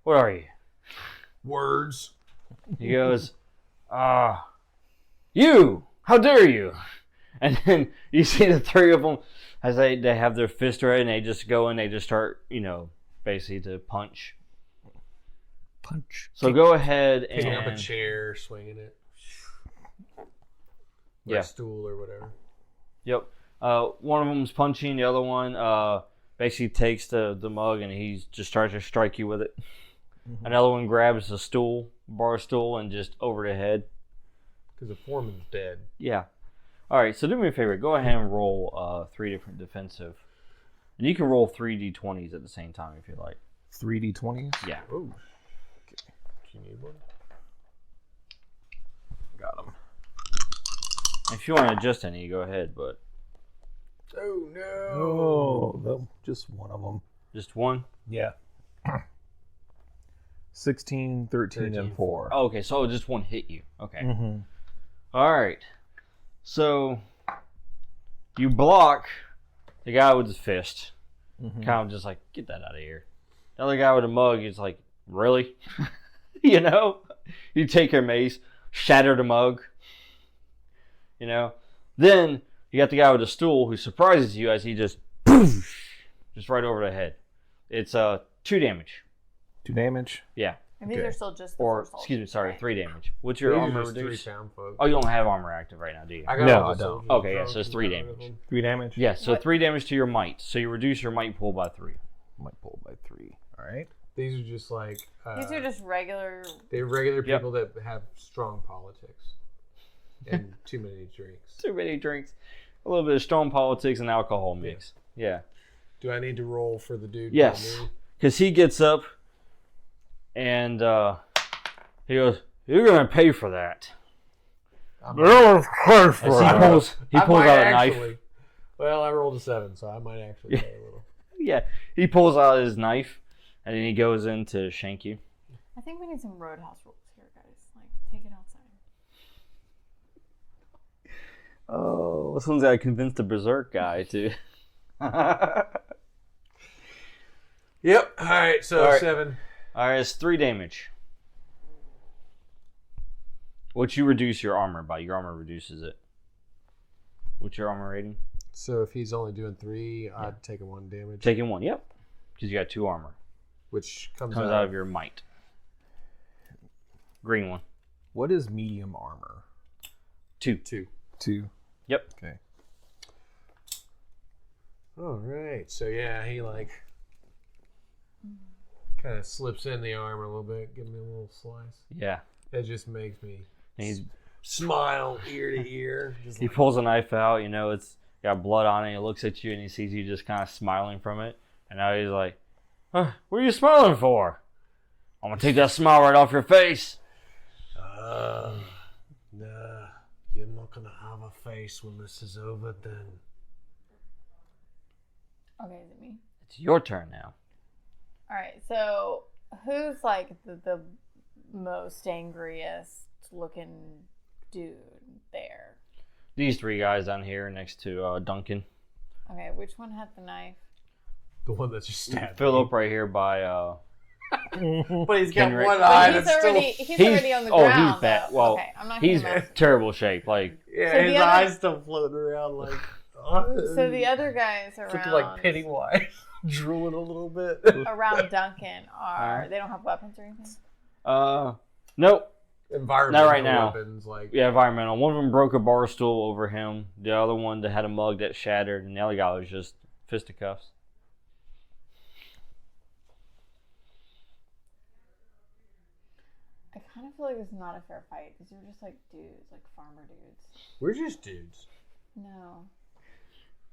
What are you?" Words. He goes, "You! How dare you?" And then you see the 3 of them as they have their fist ready and they just go and they just start, basically to punch. Punch. So go ahead Picking up a and chair, swinging it. Or Yeah. a stool or whatever. Yep. One of them's punching. The other one basically takes the mug and he just starts to strike you with it. Mhm. Another one grabs a stool, bar stool, and just over the head. Because the foreman's dead. Yeah. All right. So do me a favor. Go ahead and roll 3 different defensive, and you can roll 3 d20s at the same time if you like. 3d20s? Yeah. Oh. Okay. Do you need one? Got them. If you want to adjust any, go ahead. But Oh, no. Oh, just one of them. just one. Yeah. 16, 13, 13, and 4. Oh, okay. So just one hit you. Okay. Mm-hmm. All right. So you block the guy with his fist. Mm-hmm. Kind of just like, get that out of here. The other guy with a mug is like, really? You take your mace, shatter the mug. Then you got the guy with the stool who surprises you as he just right over the head. It's 2 damage. 2 damage. Yeah. And these Okay. are still just the Or, first excuse me, sorry, right? 3 damage. What's your These are armor just reduce? 3-pound folk. Oh, you don't have armor active right now, do you? I got No, all I the don't. soldiers Okay, yeah, drunk so it's and 3 got rid of damage. them. 3 damage? Yeah, so What? 3 damage to your might. So you reduce your might pool by 3. Might pull by 3. All right. These are just like... These are just regular. They're regular Yep. people that have strong politics. And too many drinks. Too many drinks. A little bit of strong politics and alcohol mix. Yeah. Do I need to roll for the dude? Yes. Because he gets up and he goes, "You're going to pay for that." He pulls out a knife. Well, I rolled a 7, so I might actually pay a little. Yeah. He pulls out his knife and then he goes in to shank you. I think we need some roadhouse rules here, guys. Like, take it outside. Oh, this one's got to convince the berserk guy to. Yep. All right. So All right. 7. All right, it's 3 damage. What you reduce your armor by? Your armor reduces it. What's your armor rating? So if he's only doing 3, I'd take a 1 damage. Taking 1, yep. Because you got 2 armor. Which comes out of your might. Green one. What is medium armor? 2. 2. Yep. Okay. All right. So yeah, he like kind of slips in the armor a little bit, give me a little slice. Yeah. That just makes me And he's smile ear to ear. Just he pulls a knife out, you know, it's got blood on it. He looks at you and he sees you just kind of smiling from it. And now he's like, "Huh, what are you smiling for? I'm going to take that smile right off your face." Nah, you're not gonna have a face when this is over. Then Okay, is it me? It's your turn now. All right, so who's like the most angriest looking dude there? These 3 guys down here next to Duncan. Okay, which one had the knife? the one that just stabbed Philip right here by But he's got Henrik. one But eye he's that's already still. he's already on the ground. he's bad. though. Well, okay, I'm not he's gonna mess with terrible shape. Like Yeah, So his the other- eyes still floating around like. So the other guys looking around like Pennywise, drooling a little bit. around Duncan they don't have weapons or anything? nope. Environmental Not right now. weapons, like Yeah, environmental. One of them broke a bar stool over him. The other one that had a mug that shattered, and the other guy was just fisticuffs. I kind of feel like this is not a fair fight because you're just like dudes, like farmer dudes. we're just dudes. No.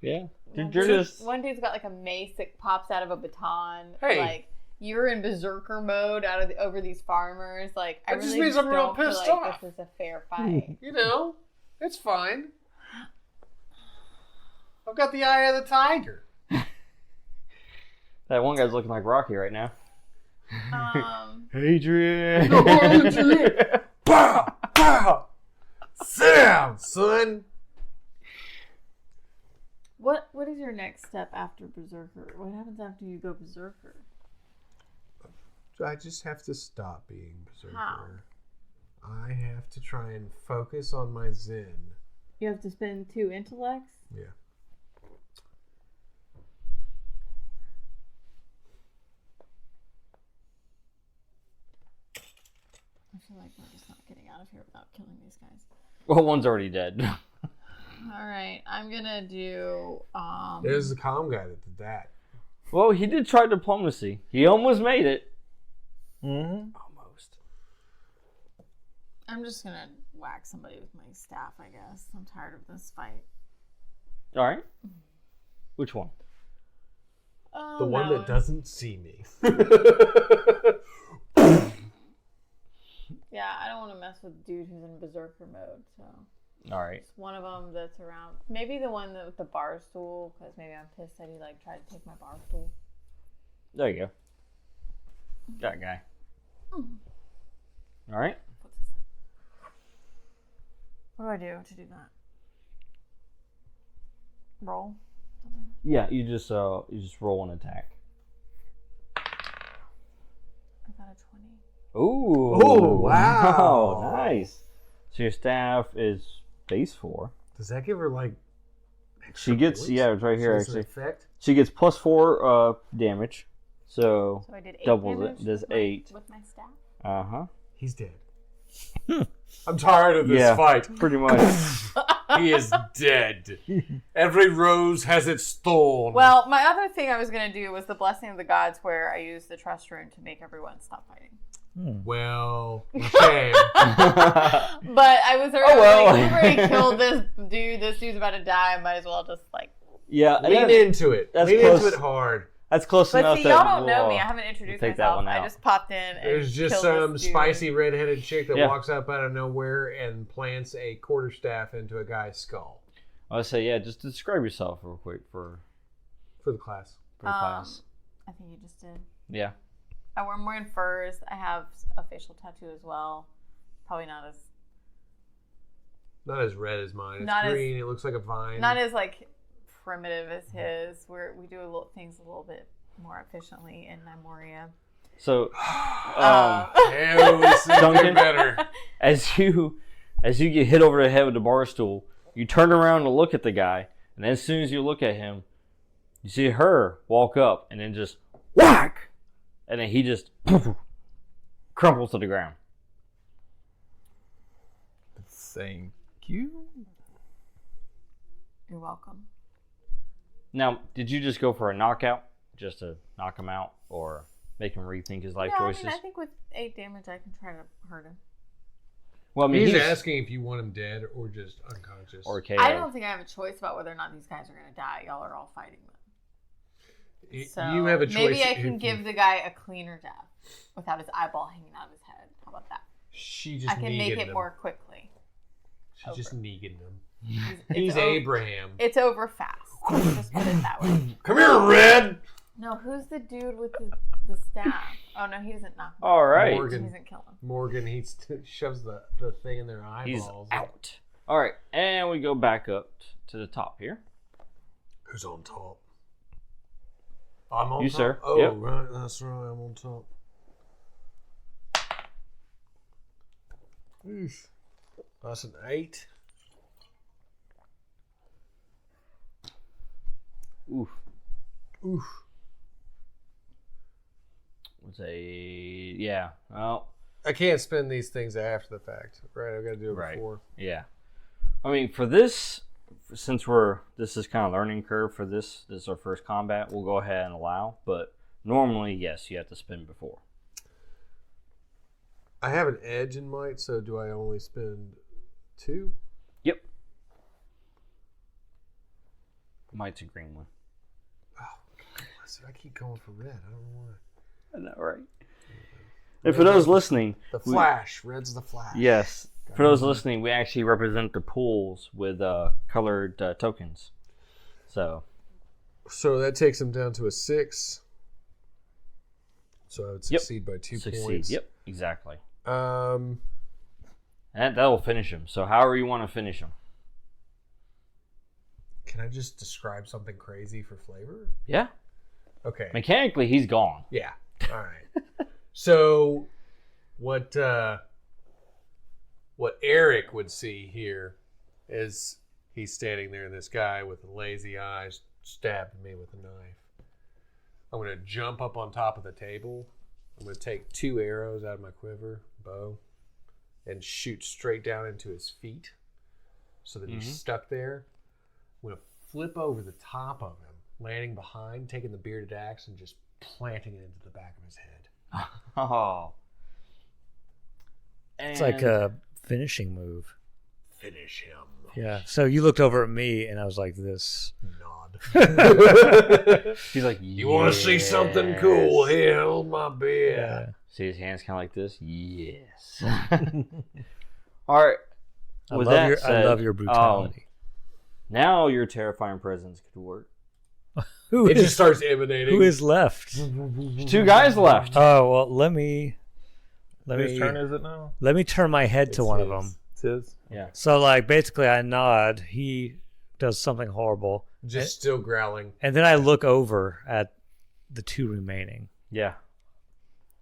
Yeah. One You're dude- just one dude's got like a mace that pops out of a baton. Hey. Like you're in berserker mode over these farmers. Like I That just really means I'm real don't feel pissed like off. this is a fair fight. You know, it's fine. I've got the eye of the tiger. that one guy's looking like Rocky right now. Adrian. Pow! Pow! Sit down, son. What is your next step after berserker? What happens after you go berserker? I just have to stop being berserker. How? I have to try and focus on my zen. You have to spend 2 intellects? Yeah. I feel like we're just not getting out of here without killing these guys. Well, one's already dead. Alright, I'm gonna do There's the calm guy that did that. Well, he did try diplomacy. He almost made it. Mm-hmm. Almost. I'm just gonna whack somebody with my staff, I guess. I'm tired of this fight. All right. Which one? The one that doesn't see me. Yeah, I don't want to mess with the dude who's in berserker mode, so. All right. It's one of them that's around. Maybe the one with the bar stool, because maybe I'm pissed that he like tried to take my bar stool. There you go. That guy. All right. What do I do to do that? Roll. Yeah, you just roll an attack. I got a 20. Ooh. Oh, wow. Nice. So your staff is base 4. Does that give her like? She gets points? yeah, it's right here So it's an actually. effect? She gets plus 4 damage. So So I did 8 doubles damage it. Does with my- 8. with my staff. Uh-huh. He's dead. I'm tired of this Yeah. fight. Pretty much. He is dead. Every rose has its thorn. Well, my other thing I was going to do was the Blessing of the Gods, where I used the Trust Rune to make everyone stop fighting. Well, you can. But I was already well. like, we've already killed dude, this dude's about to die. I might as well just like. Yeah, Lean into it. That's Lean close. into it hard. That's close But enough see, that y'all don't know we'll, me. I haven't introduced take that myself. one out. I just popped in. And There's just killed some this dude. spicy red-headed chick that Yeah. walks up out of nowhere and plants a quarterstaff into a guy's skull I would say, yeah, just describe yourself real quick for for the class. the class. I think you just did. Yeah. I'm wearing furs. I have a facial tattoo as well. Probably not as Not as red as mine. It's Not as- green. It looks like a vine. like primitive as his. We do things a little bit more efficiently in Memoria. So, Hell, this is Duncan? better. as you get hit over the head with the bar stool, you turn around to look at the guy, and as soon as you look at him, you see her walk up and then just whack, and then he just crumples to the ground. Thank you. You're welcome. Now, did you just go for a knockout, just to knock him out, or make him rethink his life choices? I think with 8 damage, I can try to hurt him. Well, I mean, He's asking if you want him dead or just unconscious. or KO. I don't think I have a choice about whether or not these guys are going to die. Y'all are all fighting them. So you have a choice. maybe I if can you- give the guy a cleaner death without his eyeball hanging out of his head. How about that? She just I can make negging it him. more quickly. She's just negging him. It's He's over- Abraham. It's over fast. Let's just put it that way. Come here, Red. No, who's the dude with the staff? Oh no, he doesn't knock him out. All right. Morgan. He doesn't kill him. Morgan, he shoves the thing in their He's eyeballs. out. All right, and we go back up to the top here. Who's on top? I'm on You, top. sir. Oh, Yep. right. That's right. I'm on top. Oof. That's an 8. Oof. Oof. Was a yeah. Oh, I can't spend these things after the fact, right? I've got to do it Right. before. yeah. I mean, for this, since this is kind of learning curve for this. This is our first combat. We'll go ahead and allow, but normally, yes, you have to spend before. I have an edge in might, so do I only spend 2? Yep. Might's a green one. Oh, God, I keep going for red. I don't know why. I know, right? And for those listening, The Flash. Red's the Flash. yes, for those listening, we actually represent the pools with colored tokens. So So that takes him down to a 6. So I would Yep. succeed by 2 succeed. points. Yep, exactly. Um, And that will finish him. So however you want to finish him. can I just describe something crazy for flavor? Yeah. Okay. Mechanically, he's gone. Yeah. All right. So, what Eric would see here is he's standing there, and this guy with the lazy eyes stabbed me with a knife. I'm going to jump up on top of the table. I'm going to take 2 arrows out of my quiver, bow, and shoot straight down into his feet so that he's stuck there. I'm going to flip over the top of him, landing behind, taking the bearded axe, and just planting it into the back of his head. Oh. It's like a finishing move. Finish him. Yeah. So you looked over at me, and I was like this. Nod. He's like, You want to see something cool? Here, hold my beer. Yeah. See his hands kind of like this? Yes. All right. I With love that your said, I love your brutality. now your terrifying presence could work. Who It is just starts emanating. who is left? There's 2 guys left. Oh well, let me Whose turn is it now? let me turn my head to It's one of his. them. It's his. Yeah. So like basically, I nod. He does something horrible, Just still growling. and then I look over at the 2 remaining. Yeah.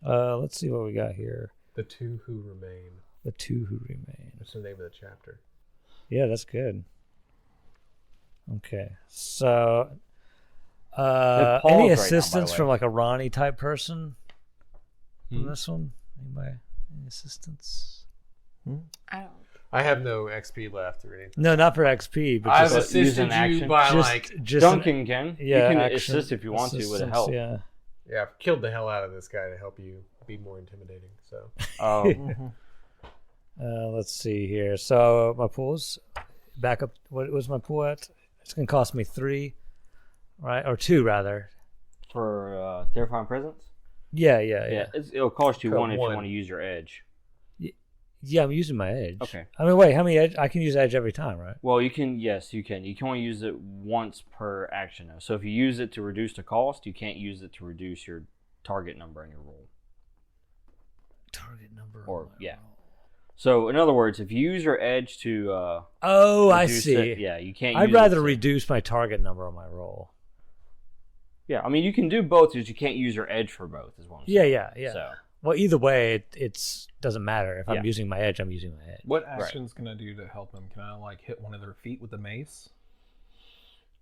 Let's see what we got here. The 2 who remain. The 2 who remain. That's the name of the chapter. Yeah, that's good. Okay, so They're paused any right now, by the assistance way. from like a Ronnie type person Hmm. from this one? Anybody? Any assistance? I don't. I have no XP left or anything. No, not for XP, but I've just, use an assisted you action. by just Duncan can. yeah, you can action assist if you want to with a assistance, help. Yeah. Yeah, I've killed the hell out of this guy to help you be more intimidating. So Oh. Let's see here. So my pools back up. What was my pool at? It's going to cost me 3, right? Or 2, rather. For Terrifying Presence? Yeah. It'll cost you Cut 1 if you one. want to use your edge. Yeah, I'm using my edge. Okay. I mean, wait, how many edge? I can use edge every time, right? Well, you can. Yes, you can. You can only use it once per action, though. So if you use it to reduce the cost, you can't use it to reduce your target number in your roll. Target number. Or yeah. So in other words, if you use your edge to I see. it, yeah, you can't. I'd use rather it to, reduce my target number on my roll. Yeah, I mean you can do both, just you can't use your edge for both. Is what I'm saying. Yeah. So Well, either way, it's doesn't matter. If Yeah. I'm using my edge, I'm using my edge. What action's gonna do to help him? Can I like hit one of their feet with the mace?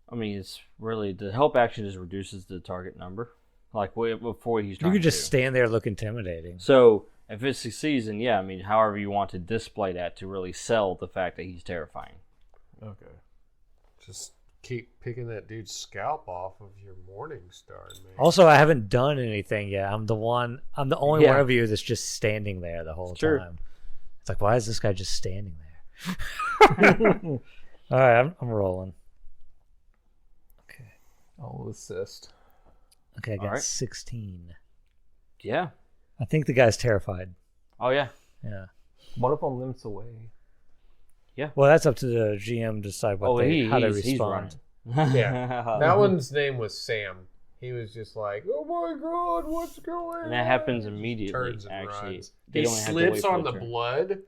I mean, it's really the help action just reduces the target number, like before he's You trying. could just to. stand there, look intimidating. So if it succeeds, then yeah, I mean, however you want to display that to really sell the fact that he's terrifying. Okay. Just keep picking that dude's scalp off of your morning star, man. Also, I haven't done anything yet. I'm the only Yeah. one of you that's just standing there the whole Sure. time. It's like, why is this guy just standing there? All right, I'm rolling. Okay, I'll assist. I got All right. 16. Yeah. I think the guy's terrified. Oh yeah. Yeah. One of them limps away. Well, that's up to the GM to decide how they respond. running. Yeah. That one's name was Sam. He was just like, "Oh my god, what's going on?" And that happens immediately. Turns and Actually, runs. they He only have to slips wait for on the the turn. blood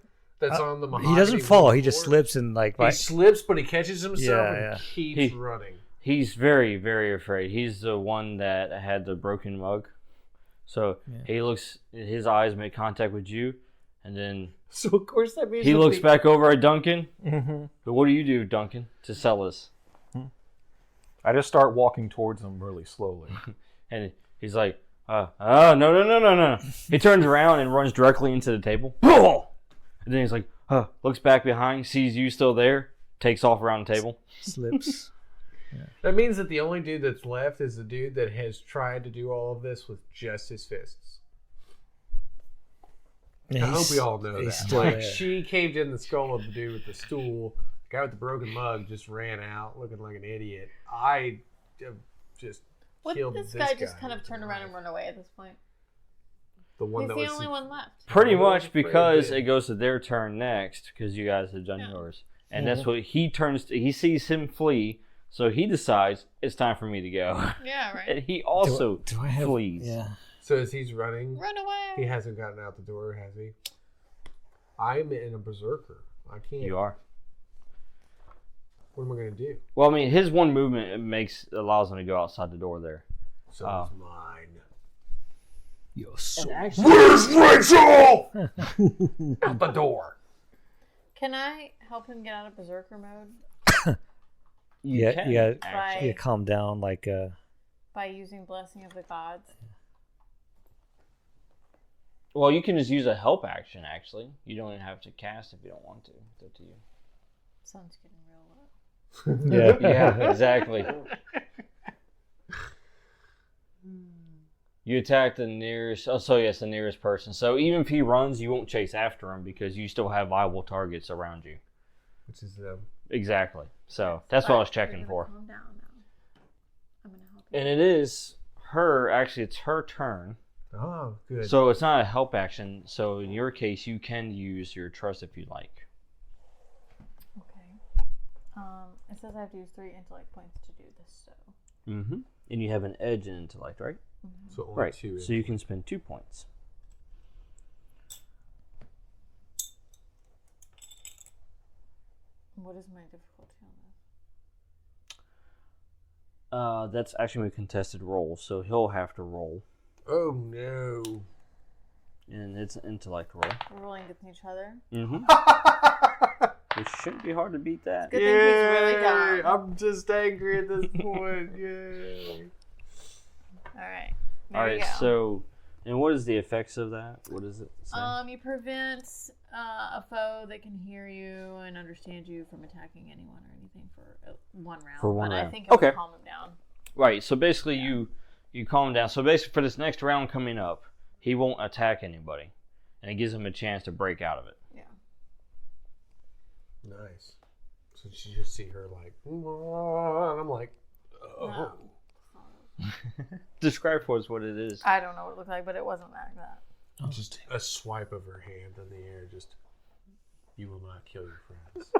that's on the mahogany. He doesn't fall. He floor. just slips and He slips, but he catches himself and keeps He- running. He's very, very afraid. He's the one that had the broken mug. So he looks, his eyes make contact with you, and then So of course that means he that looks the- back over at Duncan. But what do you do, Duncan, to sell us? I just start walking towards them really slowly. And he's like, no. He turns around and runs directly into the table. And then he's like, looks back behind, sees you still there, takes off around the table. Slips. That means that the only dude that's left is the dude that has tried to do all of this with just his fists. I hope we all know he's that. still Like, there. she caved in the skull of the dude with the stool. The guy with the broken mug just ran out looking like an idiot. I have just Would killed this this guy just kind of with a turn around and knife. run away at this point? The one He's that the was only one left. Pretty I was much afraid because that- it goes to their turn next, because you guys have done Yeah. yours. And that's what he turns to. He sees him flee, so he decides it's time for me to go. Yeah, right. And he also Do I have? flees. Yeah. So as he's running, Run away. he hasn't gotten out the door, has he? I'm in a berserker. I can't. You are. What am I going to do? Well, I mean, his one movement allows him to go outside the door there. So Oh. it's mine. You're so. Actually, Where's Rachel? Out the door. Can I help him get out of berserker mode you Yeah, can, you gotta- actually. You calm down, like by using Blessing of the Gods? Well, you can just use a help action, actually. You don't even have to cast if you don't want to. It's up to you. Sun's getting real low. yeah. Yeah, exactly. You attack the nearest. Oh, so yes, the nearest person. So even if he runs, you won't chase after him because you still have viable targets around you. Which is them. Exactly. So that's what I was But checking you're for. gonna Calm down now. I'm gonna help you. And it is her. Actually, it's her turn. Oh, good. So it's not a help action. So in your case, you can use your trust if you like. Okay. It says I have to use 3 intellect points to do this. So. Mm-hmm. And you have an edge in intellect, right? So only Right. 2. So you can spend 2 points. What is my difficulty on this? That's actually a contested roll, so he'll have to roll. Oh no. And it's an intellect roll. We're rolling against each other. Mm-hmm. It shouldn't be hard to beat that. Good thing he's really dumb. I'm just angry at this point. Yay. All right. There All you right, go. so, and what is the effects of that? What is it say? You prevent a foe that can hear you and understand you from attacking anyone or anything for 1 round. For one but I round. think it Okay. will calm him down. Right, so basically you calm down. So basically for this next round coming up, he won't attack anybody. And it gives him a chance to break out of it. Yeah. Nice. So you just see her like, and I'm like, oh. No. Describe for us what it is. I don't know what it looked like, but it wasn't like that. Just a swipe of her hand in the air. Just, you will not kill your friends.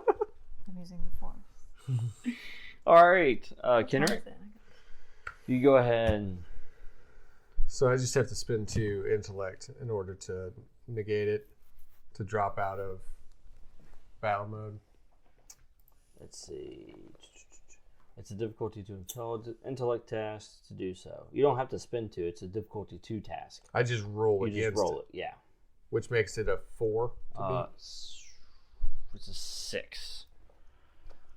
I'm using the force. All right, Kenrick, you go ahead. So I just have to spend 2 intellect in order to negate it, to drop out of battle mode. Let's see. It's a difficulty 2 intellect task to do so. You don't have to spend 2. It's a difficulty 2 task. I just roll You against just roll it. Yeah. which makes it a 4 to me. It's a 6.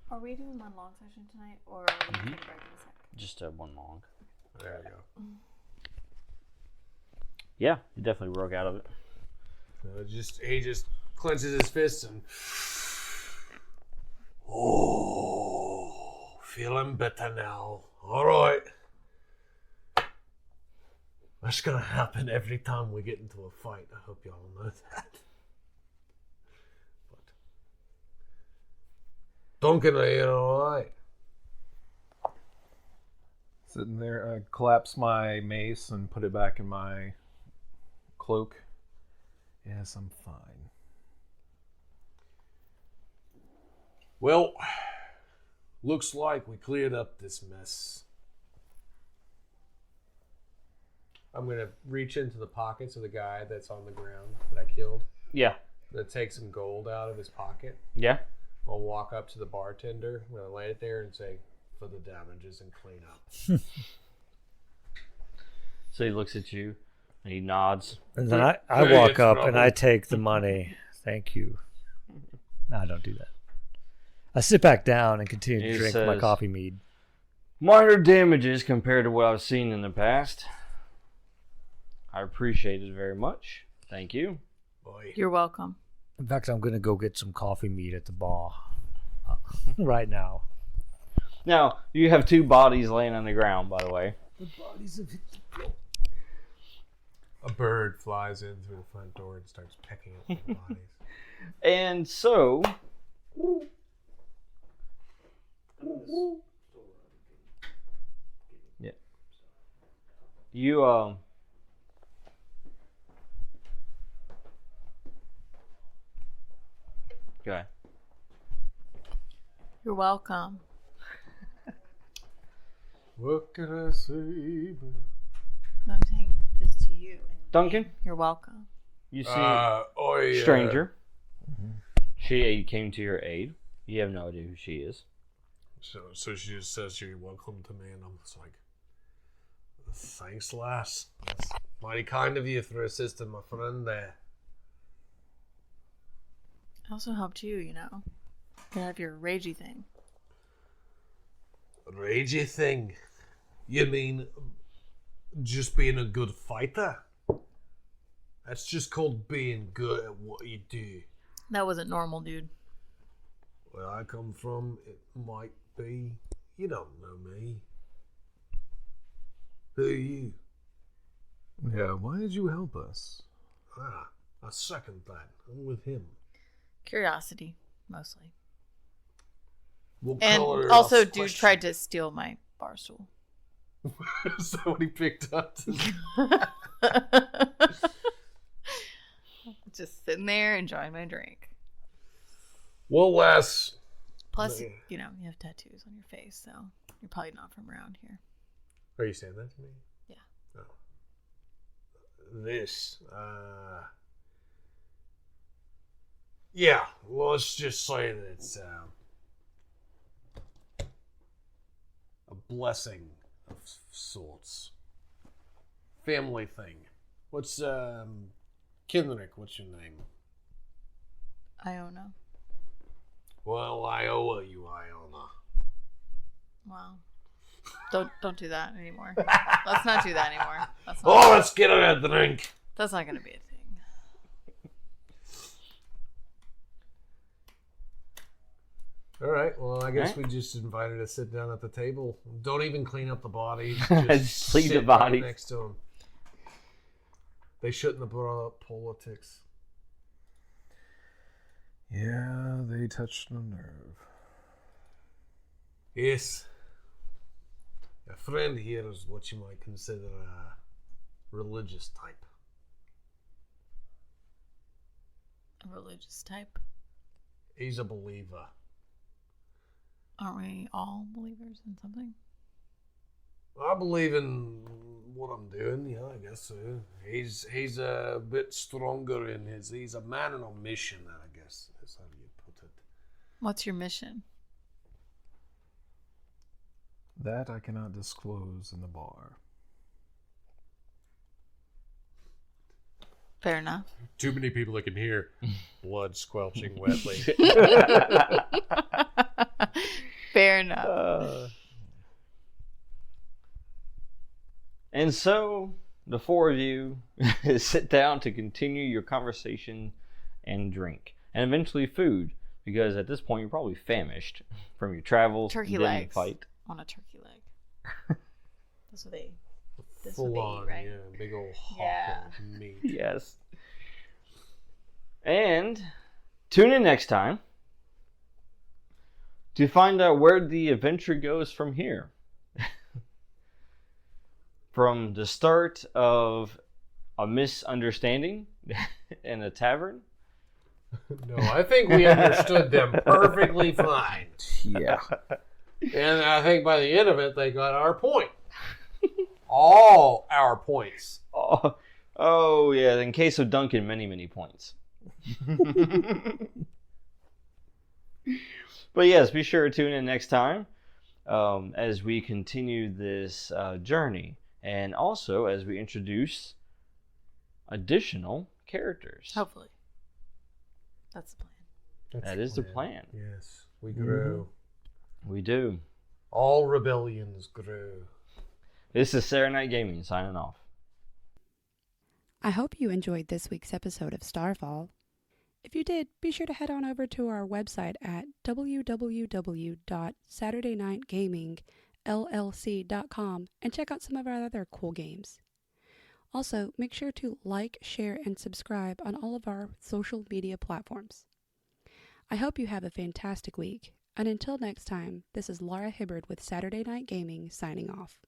Are we doing one long session tonight, or are we going to take a break in a sec? Just one long. There we go. Yeah, you definitely broke out of it. So he just clenches his fists and feeling better now. All right. That's gonna happen every time we get into a fight. I hope y'all know that. But Duncan, are you all right? Sitting there, I collapse my mace and put it back in my cloak. Yes, I'm fine. Well, looks like we cleared up this mess. I'm going to reach into the pockets of the guy that's on the ground that I killed. Yeah. I'm going to take some gold out of his pocket. Yeah. I'll walk up to the bartender. I'm going to lay it there and say, for the damages and clean up. So he looks at you and he nods. And then I walk up and I take the money. Thank you. No, don't do that. I sit back down and continue to He drink my says, coffee mead. Minor damages compared to what I've seen in the past. I appreciate it very much. Thank you. Boy. You're welcome. In fact, I'm going to go get some coffee mead at the bar right now. Now, you have 2 bodies laying on the ground, by the way. The bodies have hit the floor. A bird flies in through the front door and starts pecking up the bodies. And so... Yeah. You, Go ahead. You're welcome. What can I say? Babe? No, I'm saying this to you. And Duncan, you're welcome. you see Stranger. stranger. She came to your aid. You have no idea who she is. So she just says you're welcome to me, and I'm just like, thanks, lass. That's mighty kind of you for assisting my friend there. I also helped you, you know. You have your ragey thing. Ragey thing? You mean just being a good fighter? That's just called being good at what you do. That wasn't normal, dude. Where I come from, it might be. You don't know me. Who are you? Yeah, why did you help us? I second that. I'm with him. Curiosity, mostly. What And color also, else dude question? tried to steal my bar stool. Somebody picked up. Just sitting there enjoying my drink. Well, lass. Plus, Yeah. you know, you have tattoos on your face, so you're probably not from around here. Are you saying that to me? Yeah. Oh. This, yeah, well, let's just say that it's a blessing of sorts. Family thing. What's, Kendrick, what's your name? Iona. Well, I owe you, Iona. Wow. Don't do that anymore. Let's not do that anymore. Let's get her a drink. That's not going to be a thing. All right. Well, I guess All right. we just invited her to sit down at the table. Don't even clean up the bodies. Just leave the sit bodies. right next to them. They shouldn't have brought up politics. Yeah, they touched a nerve. Yes. A friend here is what you might consider a religious type. A religious type? He's a believer. Aren't we all believers in something? I believe in what I'm doing, yeah, I guess so. He's a bit stronger in his... He's a man on a mission, I guess, is how you put it. What's your mission? That I cannot disclose in the bar. Fair enough. Too many people that can hear. Blood squelching wetly. Fair enough. And so the four of you sit down to continue your conversation and drink, and eventually food, because at this point you're probably famished from your travels. Turkey legs. Fight. On a turkey leg. That's what they. Full on, right? Yeah, big old hawk of meat. Yes. And tune in next time to find out where the adventure goes from here. From the start of a misunderstanding in a tavern. No, I think we understood them perfectly fine. Yeah. And I think by the end of it, they got our point. All our points. Oh yeah, in case of Duncan, many, many points. But yes, be sure to tune in next time as we continue this journey. And also as we introduce additional characters. Hopefully. That's the plan. That is the plan. Yes, we grew. We do. All rebellions grew. This is Saturday Night Gaming signing off. I hope you enjoyed this week's episode of Starfall. If you did, be sure to head on over to our website at www.saturdaynightgamingllc.com and check out some of our other cool games. Also, make sure to like, share, and subscribe on all of our social media platforms. I hope you have a fantastic week, and until next time, this is Laura Hibbard with Saturday Night Gaming signing off.